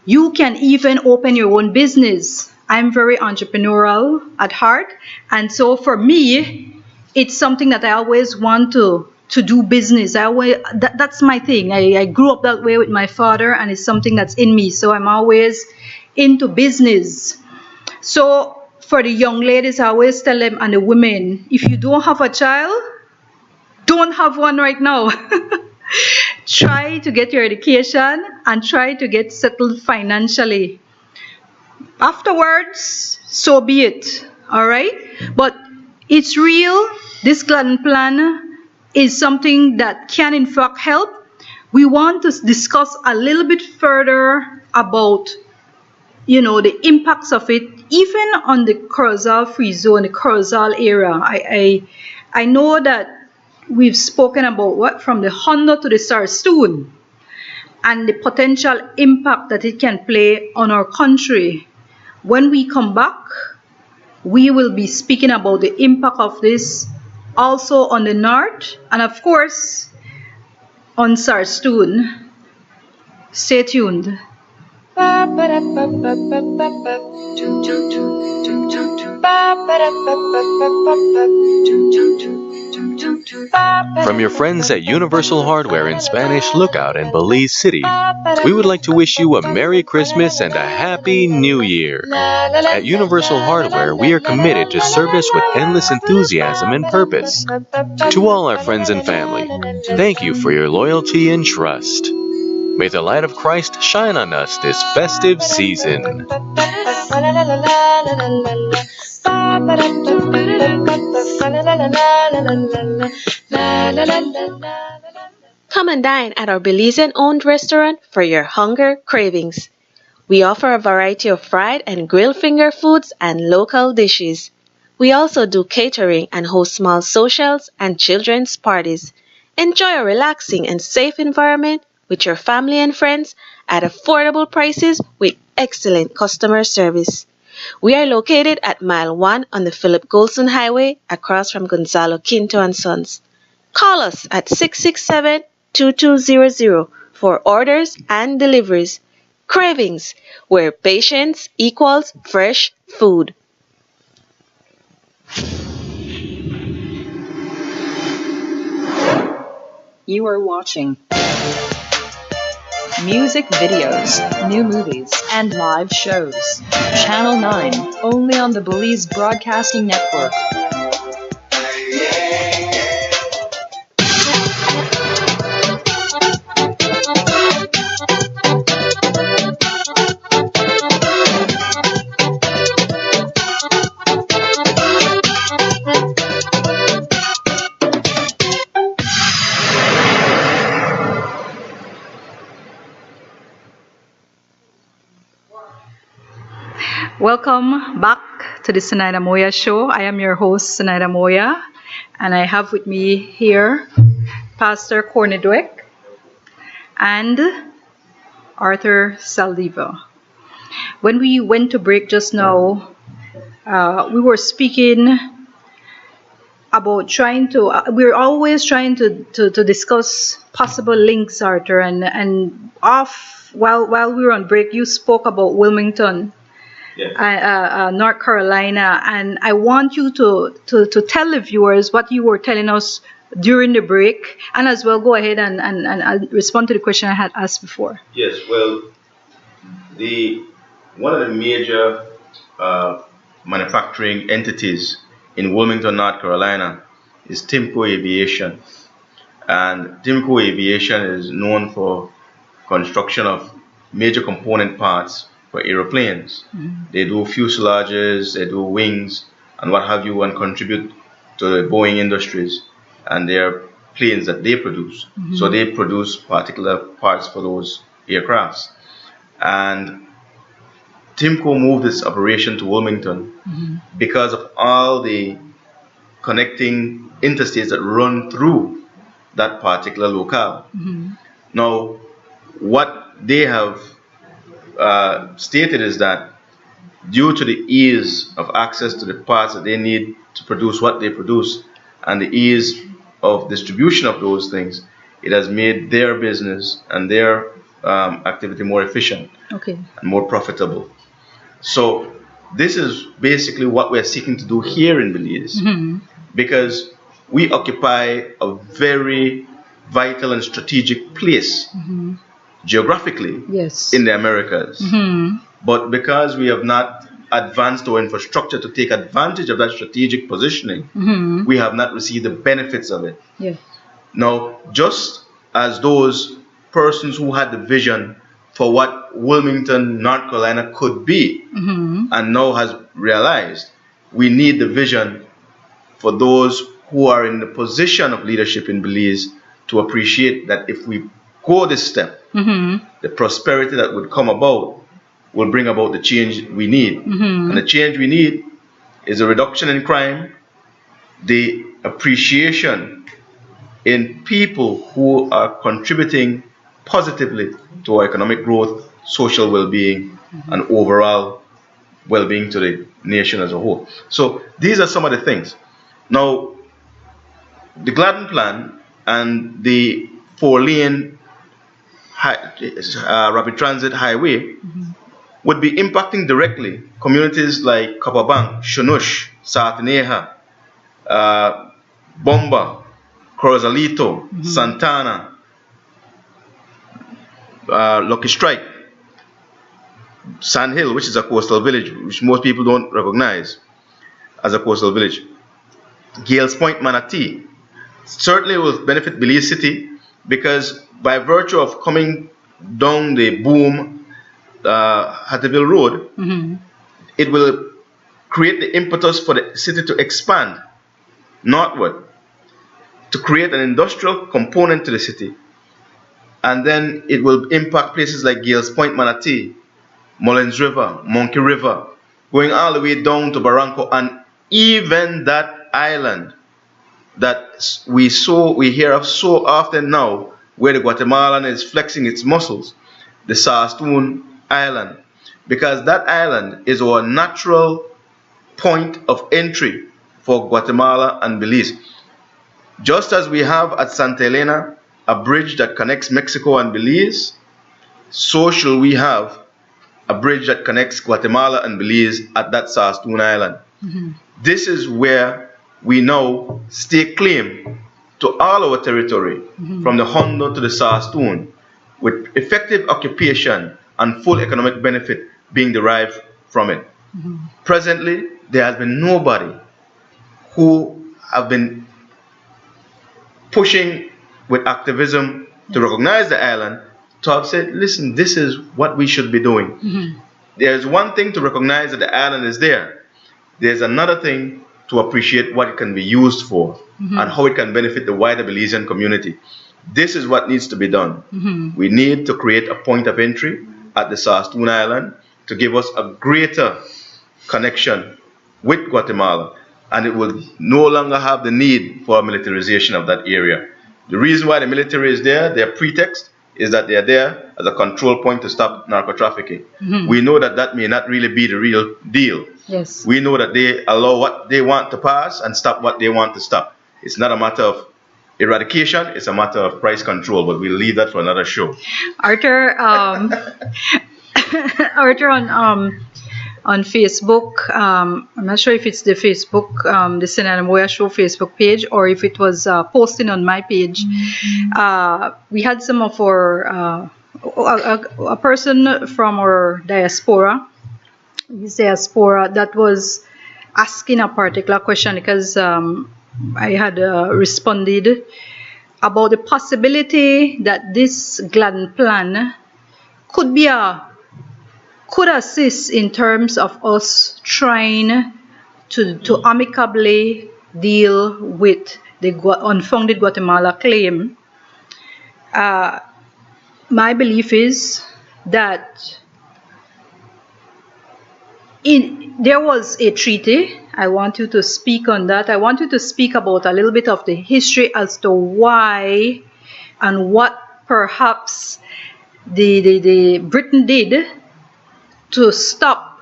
you can even open your own business. I'm very entrepreneurial at heart, and so for me, it's something that I always want to do business. That's my thing. I grew up that way with my father, and it's something that's in me, so I'm always into business. So for the young ladies, I always tell them, and the women, if you don't have a child, don't have one right now. Try to get your education and try to get settled financially. Afterwards, so be it. All right? But it's real. This Gladden Plan is something that can in fact help. We want to discuss a little bit further about, the impacts of it, even on the Corozal Free Zone, the Corozal area. I know that we've spoken about from the Honda to the Sarstoon, and the potential impact that it can play on our country. When we come back, we will be speaking about the impact of this also on the north, and of course on Sarstoon. Stay tuned. From your friends at Universal Hardware in Spanish Lookout in Belize City, we would like to wish you a Merry Christmas and a Happy New Year. At Universal Hardware, we are committed to service with endless enthusiasm and purpose. To all our friends and family, thank you for your loyalty and trust. May the light of Christ shine on us this festive season. Come Come and dine at our Belizean-owned restaurant for your hunger cravings. We offer a variety of fried and grilled finger foods and local dishes. We also do catering and host small socials and children's parties. Enjoy a relaxing and safe environment with your family and friends at affordable prices with excellent customer service. We are located at Mile 1 on the Philip Golson Highway across from Gonzalo Quinto and Sons. Call us at 667-2200 for orders and deliveries. Cravings, where patience equals fresh food. You are watching music videos, new movies, and live shows. Channel 9, only on the Belize Broadcasting Network. Welcome back to the Zenaida Moya show. I am your host, Zenaida Moya, and I have with me here Pastor Dueck and Arthur Saldivar. When we went to break just now, we were speaking about we're always trying to discuss possible links, Arthur, and while we were on break, you spoke about Wilmington. Yeah. North Carolina, and I want you to tell the viewers what you were telling us during the break, and as well go ahead and respond to the question I had asked before. Yes, well, one of the major manufacturing entities in Wilmington, North Carolina is Timco Aviation. And Timco Aviation is known for construction of major component parts for aeroplanes. Mm-hmm. They do fuselages, they do wings, and what have you, and contribute to the Boeing Industries and their planes that they produce. Mm-hmm. So they produce particular parts for those aircrafts. And Timco moved its operation to Wilmington Mm-hmm. because of all the connecting interstates that run through that particular locale. Mm-hmm. Now, what they have stated is that due to the ease of access to the parts that they need to produce what they produce and the ease of distribution of those things, it has made their business and their activity more efficient and more profitable. So this is basically what we're seeking to do here in Belize, Mm-hmm. because we occupy a very vital and strategic place Mm-hmm. geographically Yes. in the Americas. Mm-hmm. But because we have not advanced our infrastructure to take advantage of that strategic positioning, Mm-hmm. we have not received the benefits of it. Yes. Now, just as those persons who had the vision for what Wilmington, North Carolina could be, Mm-hmm. and now has realized, we need the vision for those who are in the position of leadership in Belize to appreciate that if we go this step, Mm-hmm. the prosperity that would come about will bring about the change we need. Mm-hmm. And the change we need is a reduction in crime, the appreciation in people who are contributing positively to our economic growth, social well-being, and overall well-being to the nation as a whole. So these are some of the things. Now, the Gladden Plan and the 4-lane rapid transit highway Mm-hmm. would be impacting directly communities like Copperbank, Shunush, Sartineja, Bomba, Corozalito, Mm-hmm. Santana, Lucky Strike, Sand Hill, which is a coastal village, which most people don't recognize as a coastal village, Gales Point, Manatee. Certainly will benefit Belize City because by virtue of coming down the boom Hatterville Road, Mm-hmm. it will create the impetus for the city to expand northward, to create an industrial component to the city, and then it will impact places like Gales Point, Manatee, Mullins River, Monkey River, going all the way down to Barranco, and even that island that we hear of so often now, where the Guatemalan is flexing its muscles, the Sastoon Island, because that island is our natural point of entry for Guatemala and Belize. Just as we have at Santa Elena a bridge that connects Mexico and Belize, so shall we have a bridge that connects Guatemala and Belize at that Sastoon Island. This is where we now stake claim to all our territory, from the Hondo to the Sastoon, with effective occupation and full economic benefit being derived from it. Presently, there has been nobody who have been pushing with activism to recognize the island, to have said, listen, this is what we should be doing. There's one thing to recognize that the island is there. There's another thing to appreciate what it can be used for and how it can benefit the wider Belizean community. This is what needs to be done. We need to create a point of entry at the Sastoon Island to give us a greater connection with Guatemala, and it will no longer have the need for a militarization of that area. The reason why the military is there, their pretext, is that they are there as a control point to stop narco-trafficking. We know that that may not really be the real deal. Yes. We know that they allow what they want to pass and stop what they want to stop. It's not a matter of eradication, it's a matter of price control, but we'll leave that for another show. Arthur, Arthur on Facebook, I'm not sure if it's the Facebook, the Zenaida and Moya Show Facebook page, or if it was posting on my page. We had some of our, a person from our diaspora, that was asking a particular question, because I had responded about the possibility that this Gladden Plan could assist in terms of us trying to amicably deal with the unfounded Guatemala claim. My belief is that there was a treaty. I want you to speak on that. I want you to speak about a little bit of the history as to why and what perhaps the Britain did to stop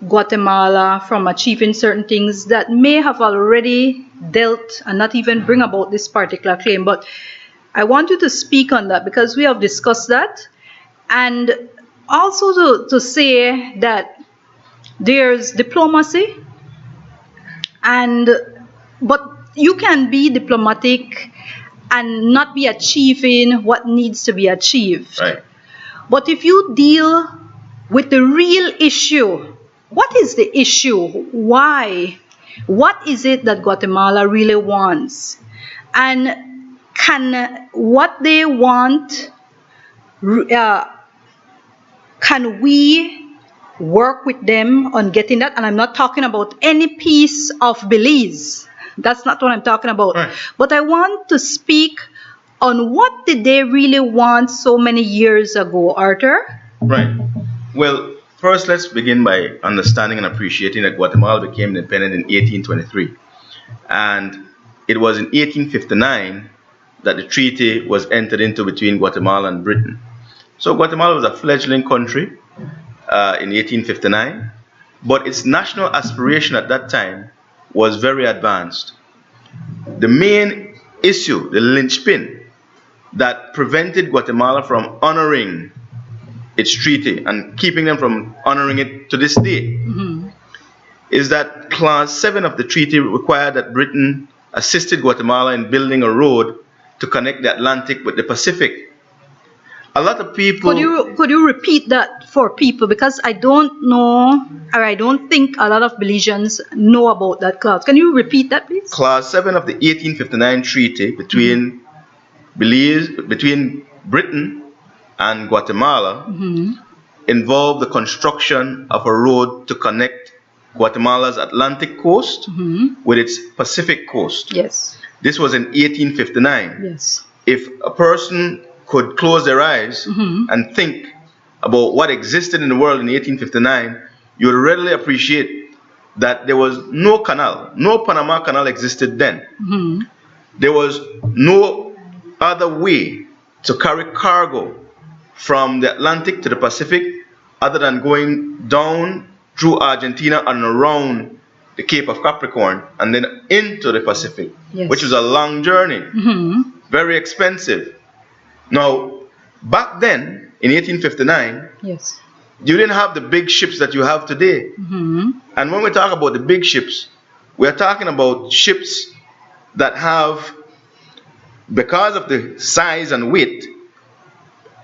Guatemala from achieving certain things that may have already dealt and not even bring about this particular claim. But I want you to speak on that, because we have discussed that, and also to say that there's diplomacy, but you can be diplomatic and not be achieving what needs to be achieved. Right. But if you deal with the real issue, what is the issue? Why? What is it that Guatemala really wants? And can what they want, can we work with them on getting that? And I'm not talking about any piece of Belize. That's not what I'm talking about. Right. But I want to speak on what did they really want so many years ago, Arthur? Right. Well, first let's begin by understanding and appreciating that Guatemala became independent in 1823. And it was in 1859 that the treaty was entered into between Guatemala and Britain. So Guatemala was a fledgling country in 1859, but its national aspiration at that time was very advanced. The main issue, the linchpin that prevented Guatemala from honoring its treaty and keeping them from honoring it to this day, is that Clause 7 of the treaty required that Britain assisted Guatemala in building a road to connect the Atlantic with the Pacific. A lot of people... Could you repeat that for people? Because I don't know, or I don't think a lot of Belizeans know about that clause. Can you repeat that, please? Clause 7 of the 1859 treaty between Belize, between Britain and Guatemala, involved the construction of a road to connect Guatemala's Atlantic coast with its Pacific coast. Yes. This was in 1859. Yes. If a person could close their eyes and think about what existed in the world in 1859, you would readily appreciate that there was no canal, no Panama Canal existed then. There was no other way to carry cargo from the Atlantic to the Pacific other than going down through Argentina and around the Cape of Capricorn and then into the Pacific, which was a long journey, very expensive. Now, back then, in 1859, you didn't have the big ships that you have today. And when we talk about the big ships, we're talking about ships that have, because of the size and weight,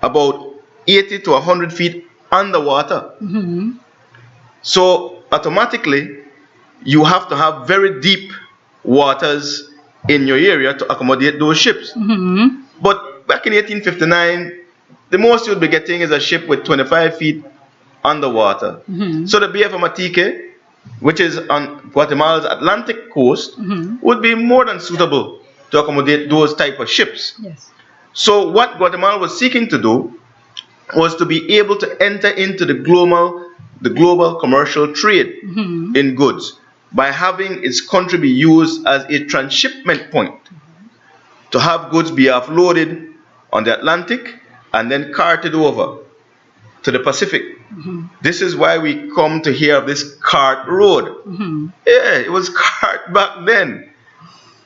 about 80 to 100 feet underwater. So automatically, you have to have very deep waters in your area to accommodate those ships. But back in 1859, the most you would be getting is a ship with 25 feet underwater. So the Bay of Amatique, which is on Guatemala's Atlantic coast, would be more than suitable to accommodate those type of ships. So what Guatemala was seeking to do was to be able to enter into the global commercial trade in goods by having its country be used as a transshipment point to have goods be offloaded on the Atlantic and then carted over to the Pacific. This is why we come to hear of this cart road. Yeah, it was cart back then.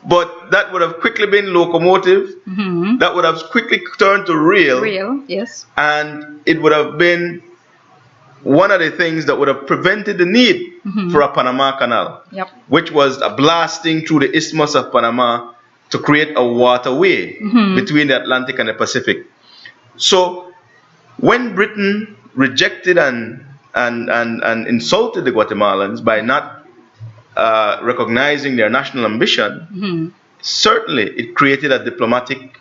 But that would have quickly been locomotive. That would have quickly turned to rail. And it would have been one of the things that would have prevented the need for a Panama Canal, which was a blasting through the Isthmus of Panama to create a waterway between the Atlantic and the Pacific. So when Britain rejected and insulted the Guatemalans by not recognizing their national ambition, certainly it created a diplomatic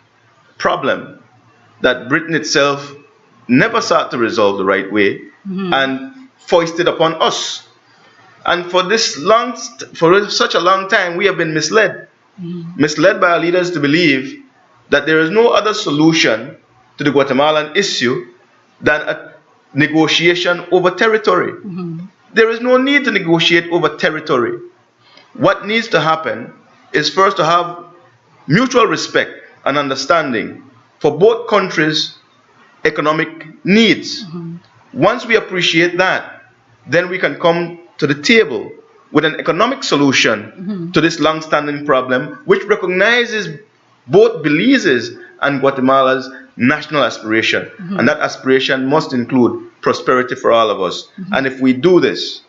problem that Britain itself never sought to resolve the right way and foisted upon us. And for such a long time, we have been misled by our leaders to believe that there is no other solution to the Guatemalan issue than a negotiation over territory. There is no need to negotiate over territory. What needs to happen is first to have mutual respect and understanding for both countries' economic needs. Once we appreciate that, then we can come to the table with an economic solution to this long-standing problem, which recognizes both Belize's and Guatemala's national aspiration. And that aspiration must include prosperity for all of us. And if we do this,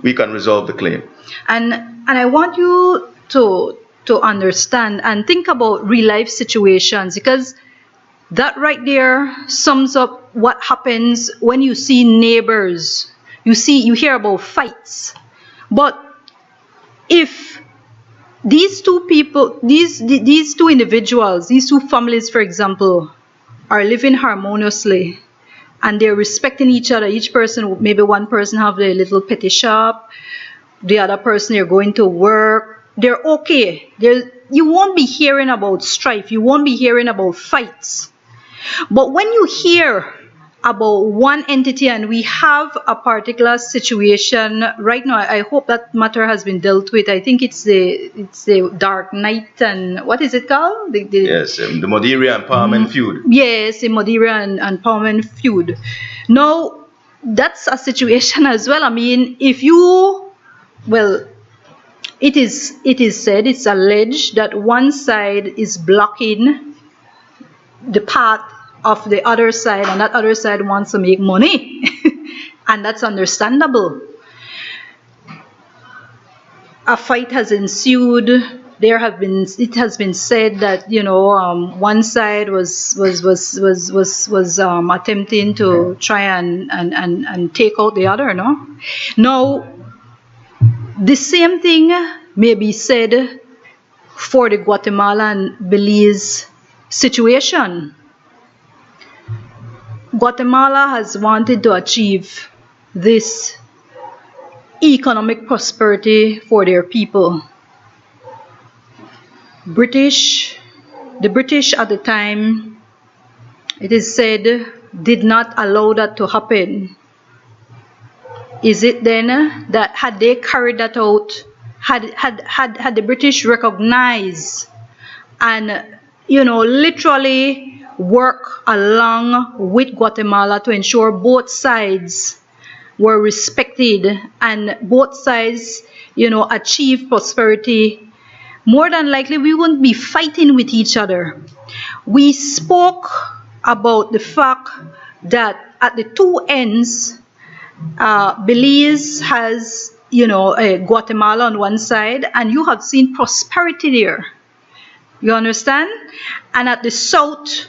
we can resolve the claim. And I want you to understand and think about real life situations, because that right there sums up what happens when you see neighbors. You hear about fights. But if these two people, these two individuals, these two families, for example, are living harmoniously and they're respecting each other, each person, maybe one person have their little petty shop, the other person they're going to work, they're okay. You won't be hearing about strife, you won't be hearing about fights. But when you hear about one entity, and we have a particular situation right now, I hope that matter has been dealt with. I think it's the Dark Knight, and what is it called? The Madeira empowerment feud. Yes, the Madeira and empowerment feud. Now, that's a situation as well. I mean, it is said, it's alleged that one side is blocking the path of the other side, and that other side wants to make money. And that's understandable. A fight has ensued. It has been said that one side was attempting to try and take out the other. No, now the same thing may be said for the Guatemalan Belize situation. Guatemala has wanted to achieve this economic prosperity for their people. The British at the time it is said, did not allow that to happen, is it then that had they carried that out, had the British recognized and, literally work along with Guatemala to ensure both sides were respected and both sides, achieved prosperity, more than likely we wouldn't be fighting with each other. We spoke about the fact that at the two ends, Belize has, Guatemala on one side, and you have seen prosperity there. You understand? And at the south,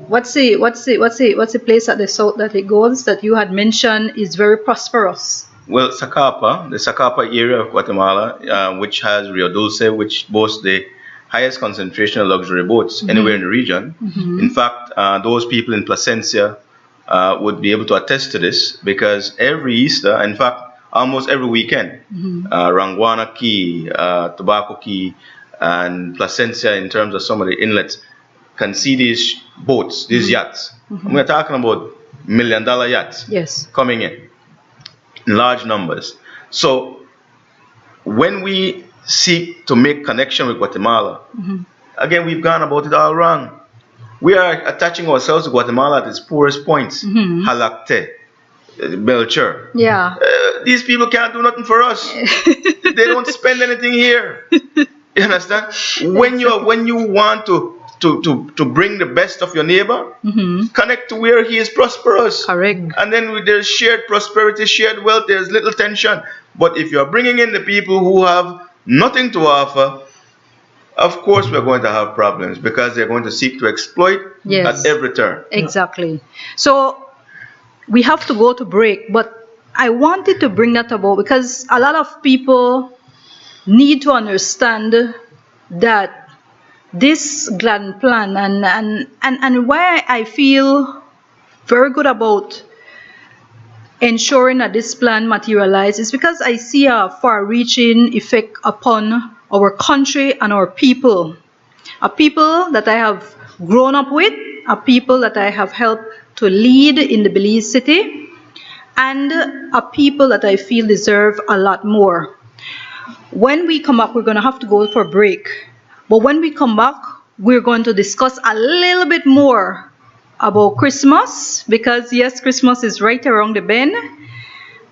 what's the place at the south that it goes that you had mentioned is very prosperous? Well, the Zacapa area of Guatemala, which has Rio Dulce, which boasts the highest concentration of luxury boats anywhere in the region. In fact, those people in Placencia would be able to attest to this, because every Easter, in fact, almost every weekend, Ranguana Key, Tobacco Key, and Placencia, in terms of some of the inlets, can see these boats, these yachts. And we're talking about $1 million yachts coming in large numbers. So when we seek to make connection with Guatemala, again, we've gone about it all wrong. We are attaching ourselves to Guatemala at its poorest points. Halacte, Belcher. Yeah. These people can't do nothing for us. They don't spend anything here. You understand? When you want to bring the best of your neighbor, connect to where he is prosperous. Correct. And then there's shared prosperity, shared wealth, there's little tension. But if you're bringing in the people who have nothing to offer, of course we're going to have problems, because they're going to seek to exploit at every turn. Exactly. So we have to go to break, but I wanted to bring that about because a lot of people need to understand that this Gladden Plan and why I feel very good about ensuring that this plan materializes is because I see a far-reaching effect upon our country and our people. A people that I have grown up with, a people that I have helped to lead in the Belize city, and a people that I feel deserve a lot more. When we come back, we're going to have to go for a break. But when we come back, we're going to discuss a little bit more about Christmas, because yes, Christmas is right around the bend.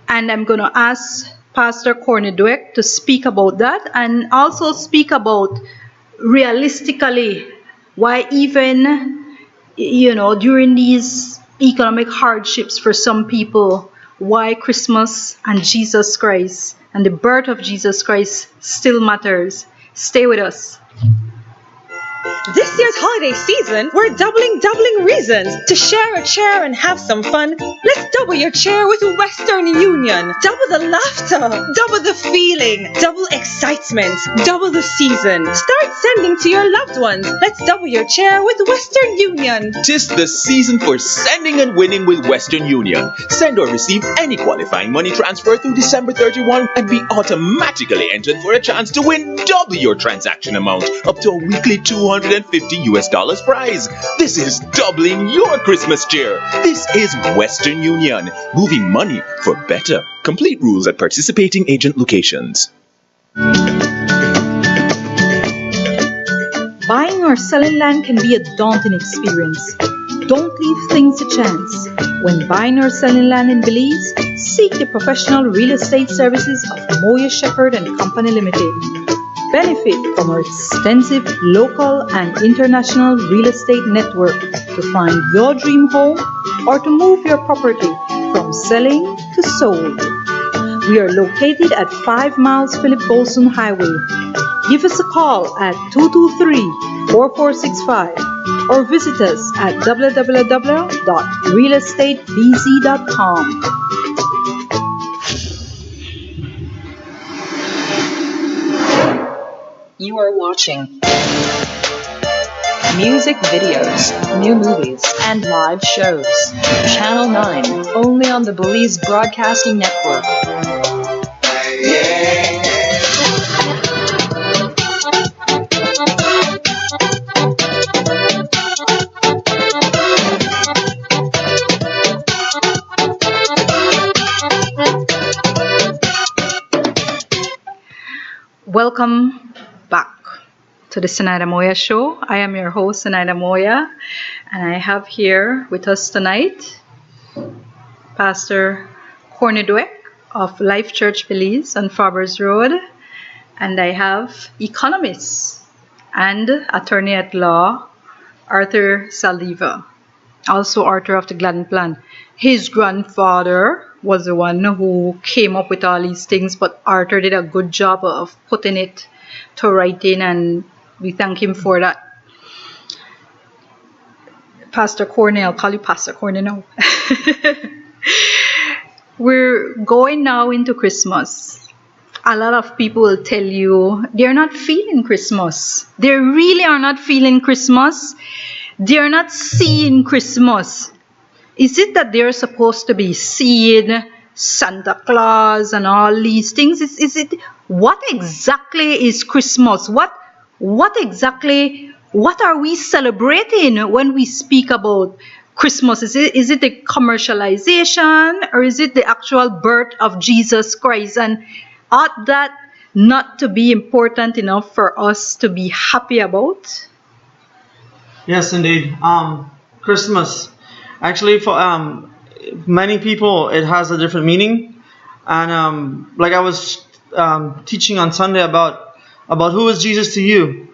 And I'm going to ask Pastor Dueck to speak about that, and also speak about realistically why even, during these economic hardships for some people, why Christmas and Jesus Christ and the birth of Jesus Christ still matters. Stay with us. This year's holiday season, we're doubling reasons to share and have some fun. Let's double your cheer with Western Union. Double the laughter, double the feeling, double excitement, double the season. Start sending to your loved ones. Let's double your cheer with Western Union. 'Tis the season for sending and winning with Western Union. Send or receive any qualifying money transfer through December 31 and be automatically entered for a chance to win double your transaction amount, up to a weekly $250 prize. This is doubling your Christmas cheer. This is Western Union, moving money for better. Complete rules at participating agent locations. Buying or selling land can be a daunting experience. Don't leave things to chance. When buying or selling land in Belize, seek the professional real estate services of Moya Shepherd and Company Limited. Benefit from our extensive local and international real estate network to find your dream home or to move your property from selling to sold. We are located at 5 miles Philip Bolson Highway. Give us a call at 223-4465 or visit us at www.realestatebz.com. You are watching music videos, new movies, and live shows. Channel 9, only on the Belize Broadcasting Network. Welcome back to the Zenaida Moya Show. I am your host, Zenaida Moya, and I have here with us tonight Pastor Dueck of Life Church Belize on Farbers Road, and I have economist and attorney at law Arthur Saldivar, also author of the Gladden Plan. His grandfather was the one who came up with all these things, but Arthur did a good job of putting it to writing, and we thank him for that. Pastor Cornell, I'll call you Pastor Cornell now. We're going now into Christmas. A lot of people will tell you they're not feeling Christmas. They really are not feeling Christmas. They're not seeing Christmas. Is it that they're supposed to be seeing Santa Claus and all these things? Is it what exactly is Christmas? What are we celebrating when we speak about Christmas? Is it the commercialization, or is it the actual birth of Jesus Christ? And ought that not to be important enough for us to be happy about? Yes, indeed. Christmas. Actually, for many people, it has a different meaning. And like I was teaching on Sunday about who is Jesus to you.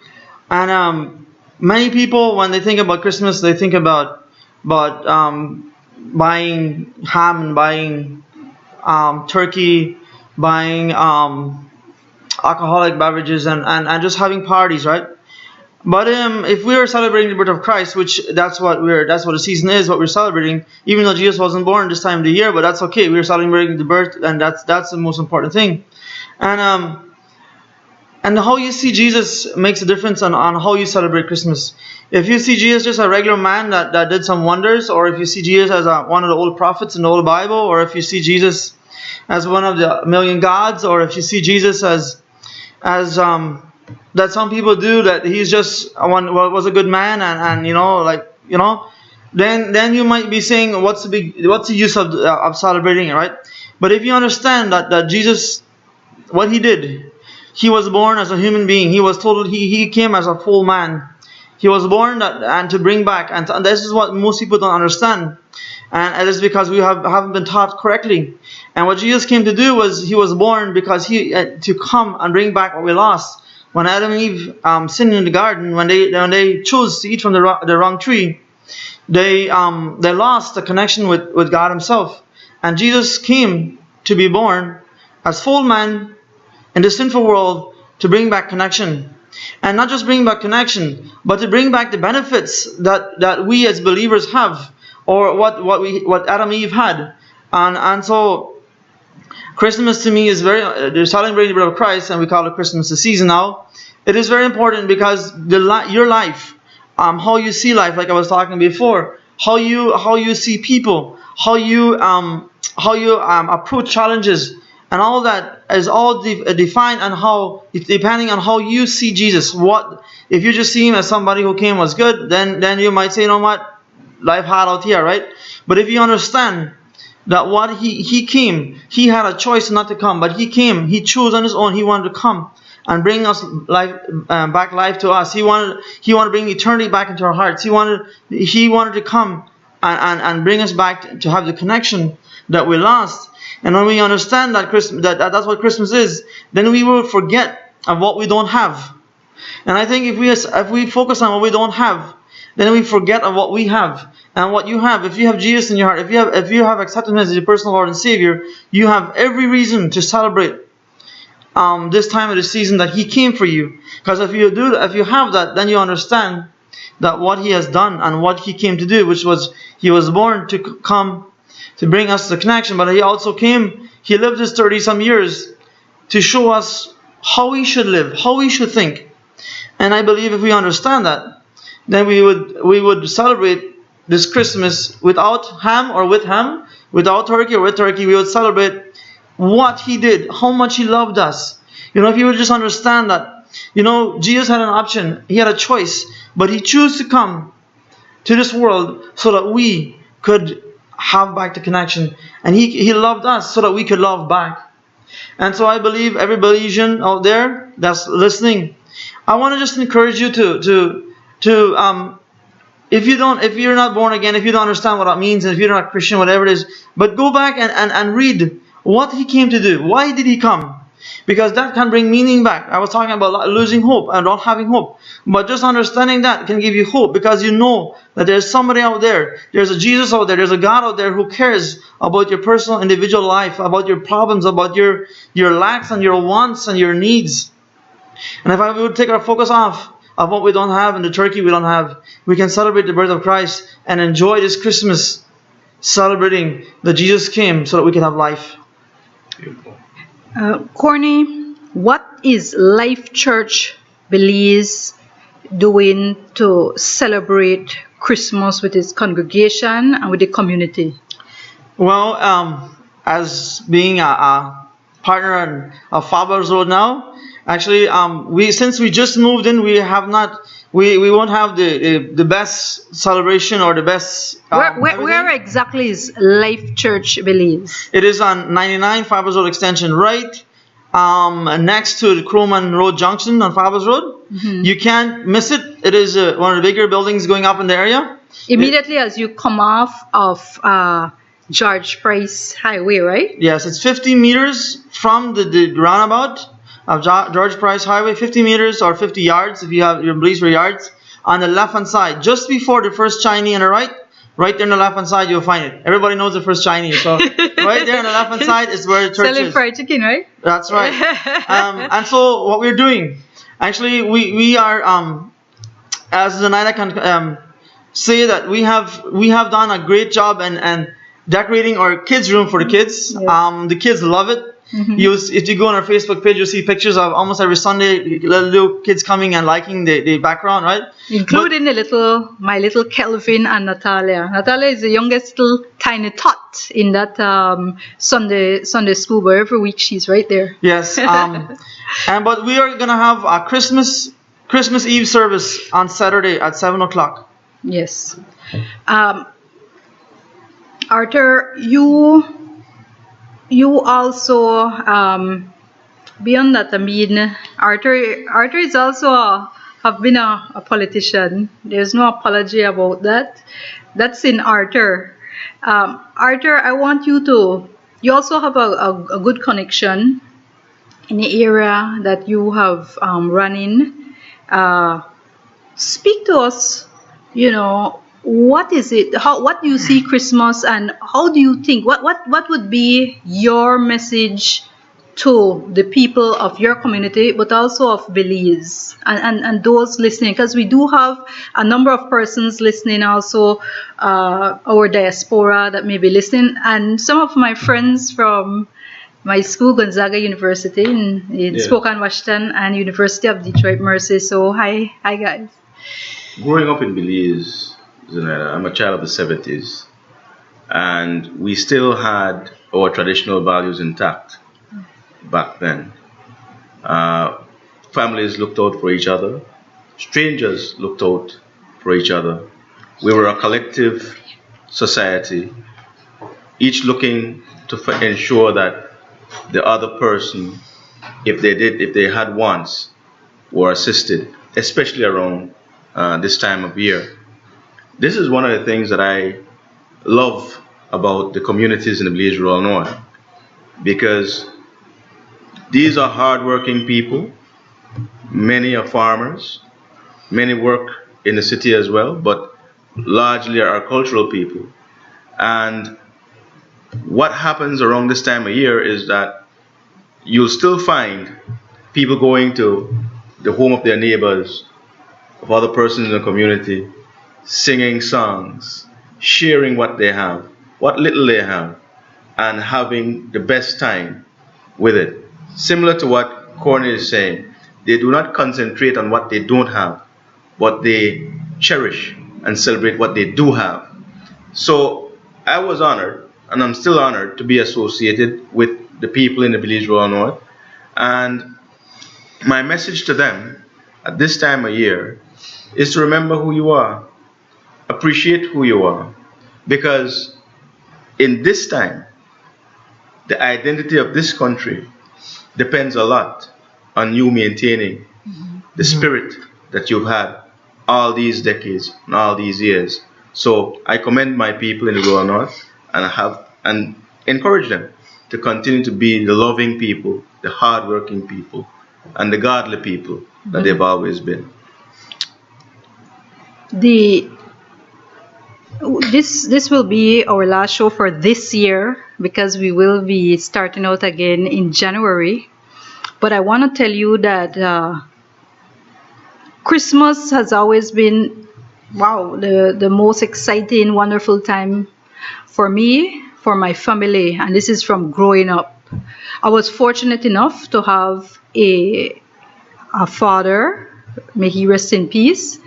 And many people, when they think about Christmas, they think about buying ham and buying turkey, buying alcoholic beverages, and just having parties, right? But if we are celebrating the birth of Christ, which that's what the season is, what we're celebrating, even though Jesus wasn't born this time of the year, but that's okay. We're celebrating the birth, and that's the most important thing. And how you see Jesus makes a difference on how you celebrate Christmas. If you see Jesus just a regular man that did some wonders, or if you see Jesus as one of the old prophets in the old Bible, or if you see Jesus as one of the million gods, or if you see Jesus as that some people do, that he's just was a good man, and then you might be saying, what's the use of celebrating it, right? But if you understand that Jesus, what he did, he was born as a human being. He was told he came as a full man. He was born and to bring back, and this is what most people don't understand, and it is because we haven't been taught correctly. And what Jesus came to do was he was born because to come and bring back what we lost. When Adam and Eve sinned in the garden, when they chose to eat from the wrong tree, they lost the connection with God Himself. And Jesus came to be born as full man in the sinful world to bring back connection. And not just bring back connection, but to bring back the benefits that we as believers have, or what Adam and Eve had. And so Christmas to me is they're celebrating the birth of Christ, and we call it Christmas the season now. It is very important because your life, how you see life, like I was talking before, how you see people, how you approach challenges, and all that is all defined on depending on how you see Jesus. What if you just see Him as somebody who came was good, then you might say, you know what, life hard out here, right? But if you understand that what he came, he had a choice not to come, but he came, he chose on his own, he wanted to come and bring us back life to us. He wanted to bring eternity back into our hearts. He wanted to come and bring us back to have the connection that we lost. And when we understand that that's what Christmas is, then we will forget of what we don't have. And I think if we focus on what we don't have, then we forget of what we have. And what you have, if you have Jesus in your heart, if you have accepted Him as your personal Lord and Savior, you have every reason to celebrate this time of the season that He came for you. Because if you have that, then you understand that what He has done and what He came to do, which was He was born to come to bring us the connection, but He also came, He lived His 30-some years to show us how we should live, how we should think. And I believe if we understand that, then we would celebrate this Christmas without ham or with ham, without turkey or with turkey. We would celebrate what He did, how much He loved us. If you would just understand that, Jesus had an option, He had a choice, but He chose to come to this world so that we could have back the connection. And He loved us so that we could love back. And so I believe every Belizean out there that's listening, I want to just encourage you to if you're not born again, if you don't understand what that means, and if you're not Christian, whatever it is, but go back and read what he came to do. Why did he come? Because that can bring meaning back. I was talking about losing hope and not having hope. But just understanding that can give you hope, because you know that there's somebody out there. There's a Jesus out there. There's a God out there who cares about your personal, individual life, about your problems, about your lacks and your wants and your needs. And if I would take our focus off of what we don't have and the turkey we don't have, we can celebrate the birth of Christ and enjoy this Christmas celebrating that Jesus came so that we can have life. Corny, what is Life Church Belize doing to celebrate Christmas with its congregation and with the community? Well, as being a partner of Faber's Road now, actually, since we just moved in, we won't have the best celebration or the best. Where exactly is Life Church Belize? It is on 99 Faber's Road Extension, right next to the Croman Road Junction on Faber's Road. Mm-hmm. You can't miss it. It is one of the bigger buildings going up in the area. Immediately as you come off of George Price Highway, right? Yes, it's 50 meters from the roundabout of George Price Highway, 50 meters or 50 yards if you have your Belize for yards. On the left hand side, just before the first Chinese on the right there on the left hand side, you'll find it. Everybody knows the first Chinese, so right there on the left hand side is where the church Selling is. fried chicken, right? That's right. And so what we're doing, actually, we are as Zenaida can say that we have done a great job and decorating our kids' room for the kids. Yes. The kids love it. Mm-hmm. If you go on our Facebook page, you'll see pictures of almost every Sunday little kids coming and liking the background, right? Including my little Kelvin and Natalia. Natalia is the youngest little tiny tot in that Sunday school, where every week she's right there. Yes. But we are gonna have a Christmas Eve service on Saturday at 7:00. Yes. Arthur, you also, beyond that, I mean, Arthur is also have been a politician. There's no apology about that. That's in Arthur. Arthur, I want you also have a good connection in the area that you have run in. Speak to us, what is it? What do you see Christmas, and how do you think? What would be your message to the people of your community, but also of Belize and those listening? Because we do have a number of persons listening, also our diaspora that may be listening, and some of my friends from my school, Gonzaga University in Spokane, Washington, and University of Detroit Mercy. So hi guys. Growing up in Belize, Zenaida, I'm a child of the 70s, and we still had our traditional values intact back then. Families looked out for each other. Strangers looked out for each other. We were a collective society, each looking to ensure that the other person, if they had wants, were assisted, especially around this time of year. This is one of the things that I love about the communities in the Belize Rural North, because these are hardworking people. Many are farmers, many work in the city as well, but largely are cultural people. And what happens around this time of year is that you'll still find people going to the home of their neighbors, of other persons in the community, singing songs, sharing what they have, what little they have, and having the best time with it. Similar to what Corny is saying, they do not concentrate on what they don't have, but they cherish and celebrate what they do have. So I was honored, and I'm still honored, to be associated with the people in the Belize Rural North. And my message to them at this time of year is to remember who you are. Appreciate who you are, because in this time, the identity of this country depends a lot on you maintaining the spirit that you've had all these decades and all these years. So I commend my people in the Rural North and encourage them to continue to be the loving people, the hardworking people, and the godly people that they've always been. This will be our last show for this year because we will be starting out again in January. But I want to tell you that Christmas has always been, wow, the most exciting, wonderful time for me, for my family, and this is from growing up. I was fortunate enough to have a father, may he rest in peace,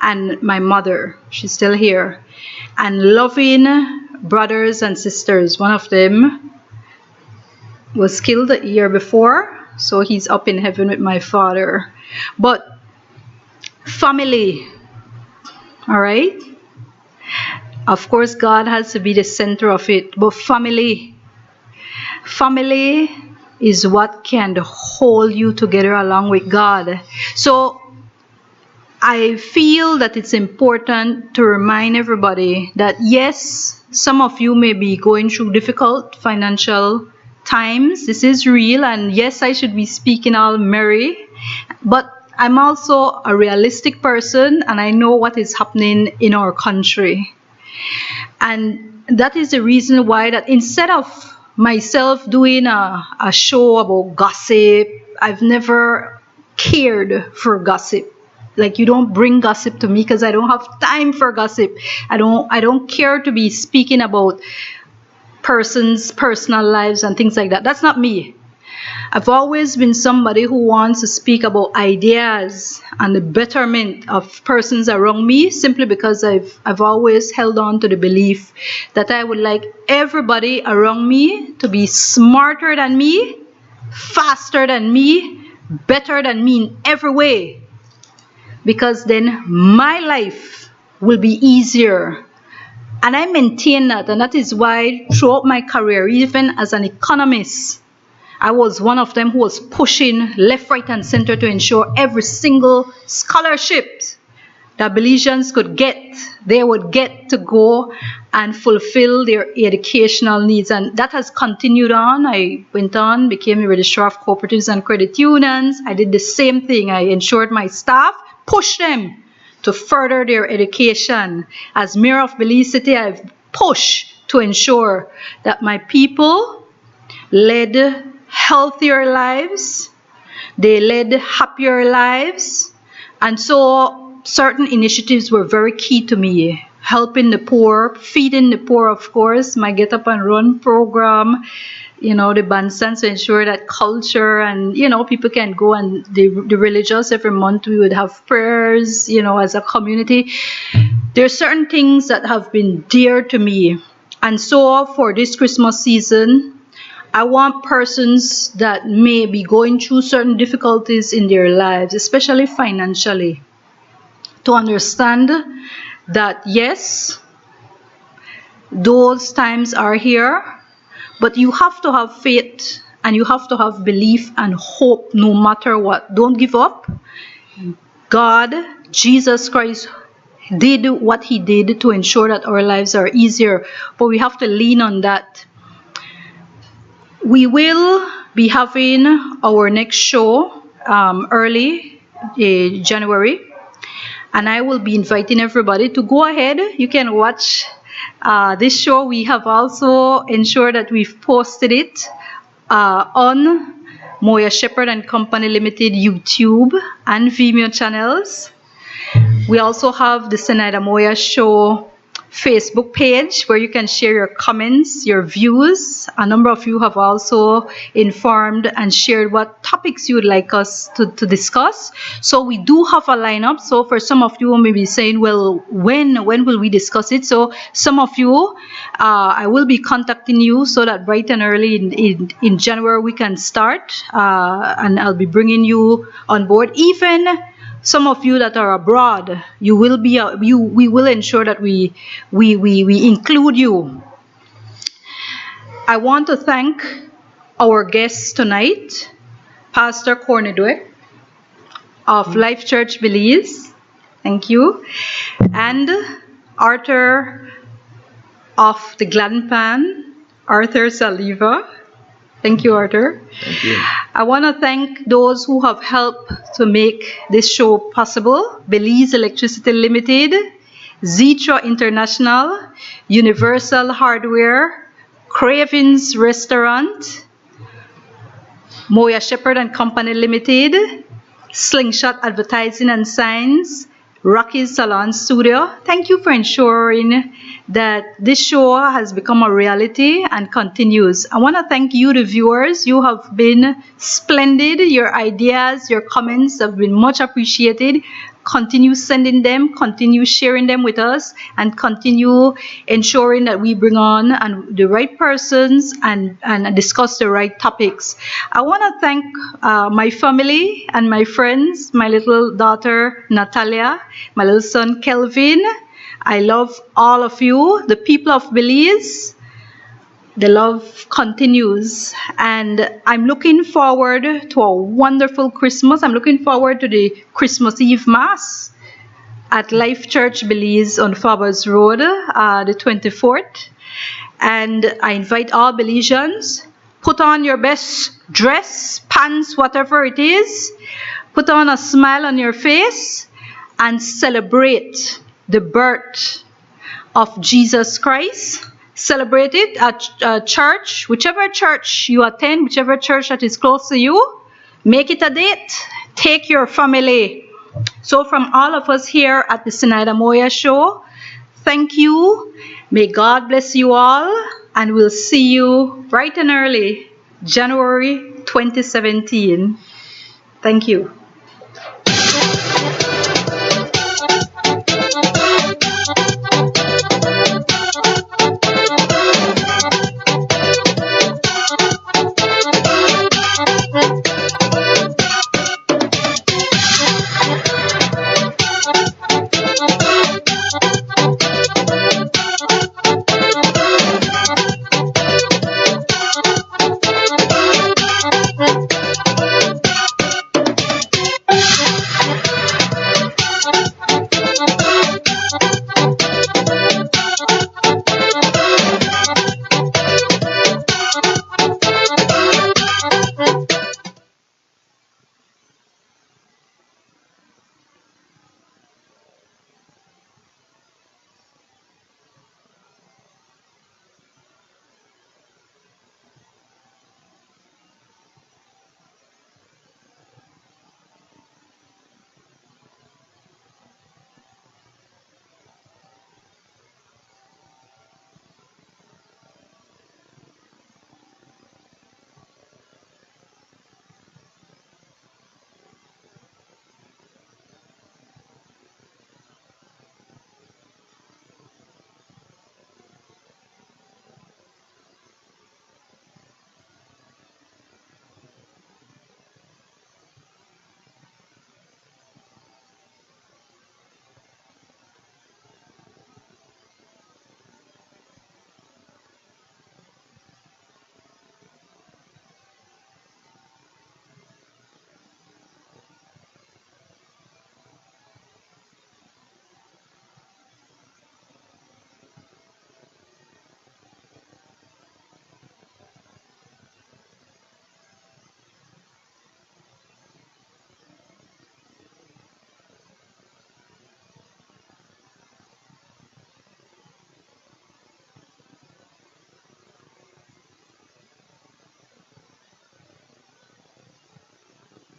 and my mother, she's still here, and loving brothers and sisters. One of them was killed a year before, so he's up in heaven with my father. But family, all right? Of course, God has to be the center of it, but family is what can hold you together along with God. So I feel that it's important to remind everybody that yes, some of you may be going through difficult financial times. This is real, and yes, I should be speaking all merry, but I'm also a realistic person, and I know what is happening in our country. And that is the reason why that instead of myself doing a show about gossip, I've never cared for gossip. Like, you don't bring gossip to me because I don't have time for gossip. I don't care to be speaking about persons' personal lives and things like that. That's not me. I've always been somebody who wants to speak about ideas and the betterment of persons around me, simply because I've always held on to the belief that I would like everybody around me to be smarter than me, faster than me, better than me in every way. Because then my life will be easier. And I maintain that, and that is why throughout my career, even as an economist, I was one of them who was pushing left, right, and center to ensure every single scholarship that Belizeans could get, they would get to go and fulfill their educational needs. And that has continued on. I went on, became the registrar of cooperatives and credit unions. I did the same thing. I ensured my staff, pushed them to further their education. As mayor of Belize City, I've pushed to ensure that my people led healthier lives, they led happier lives, and so certain initiatives were very key to me. Helping the poor, feeding the poor, of course, my Get Up and Run program, you know, the bandstands to ensure that culture and, you know, people can go, and the religious, every month we would have prayers, you know, as a community. There are certain things that have been dear to me. And so for this Christmas season, I want persons that may be going through certain difficulties in their lives, especially financially, to understand that yes, those times are here, but you have to have faith and you have to have belief and hope no matter what. Don't give up. God, Jesus Christ, did what he did to ensure that our lives are easier, but we have to lean on that. We will be having our next show early January, and I will be inviting everybody to go ahead. You can watch this show. We have also ensured that we've posted it on Moya Shepherd and Company Limited YouTube and Vimeo channels. We also have the Zenaida Moya Show Facebook page where you can share your comments, your views. A number of you have also informed and shared what topics you would like us to discuss. So we do have a lineup. So for some of you who may be saying, well, when will we discuss it? So some of you, I will be contacting you so that bright and early in January we can start, and I'll be bringing you on board. Even some of you that are abroad, you will be we will ensure that we include you. I want to thank our guests tonight, Pastor Dueck of Life Church Belize. Thank you. And Arthur of the Gladden Plan, Arthur Saldivar. Thank you, Arthur. Thank you. I want to thank those who have helped to make this show possible. Belize Electricity Limited, Zetra International, Universal Hardware, Craven's Restaurant, Moya Shepherd and Company Limited, Slingshot Advertising and Signs, Rocky's Salon Studio. Thank you for ensuring that this show has become a reality and continues. I want to thank you, the viewers. You have been splendid. Your ideas, your comments have been much appreciated. Continue sending them, continue sharing them with us, and continue ensuring that we bring on the right persons and discuss the right topics. I want to thank my family and my friends, my little daughter Natalia, my little son Kelvin. I love all of you, the people of Belize. The love continues, and I'm looking forward to a wonderful Christmas. I'm looking forward to the Christmas Eve Mass at Life Church Belize on Fabers Road, the 24th. And I invite all Belizeans, put on your best dress, pants, whatever it is, put on a smile on your face, and celebrate the birth of Jesus Christ. Celebrate it at church, whichever church you attend, whichever church that is close to you. Make it a date. Take your family. So from all of us here at the Zenaida Moya Show, thank you. May God bless you all, and we'll see you bright and early, January 2017. Thank you.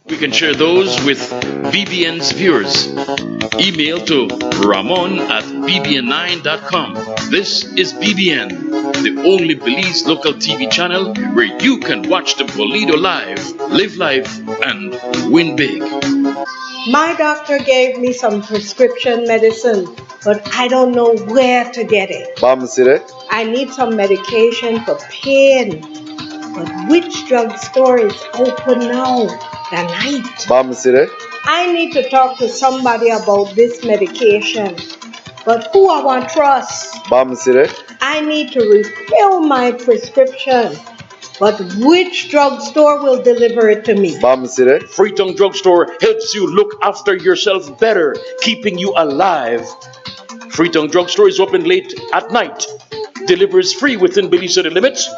We can share those with BBN's viewers. Email to ramon@bbn9.com. This is BBN, the only Belize local TV channel where you can watch the Bolido live, live life, and win big. My doctor gave me some prescription medicine, but I don't know where to get it. I need some medication for pain, but which drugstore is open now? The night. I need to talk to somebody about this medication, but who I want trust? I need to refill my prescription. But which drugstore will deliver it to me? Freetown Drugstore helps you look after yourself better, keeping you alive. Freetown Drugstore is open late at night, delivers free within Belize city limits,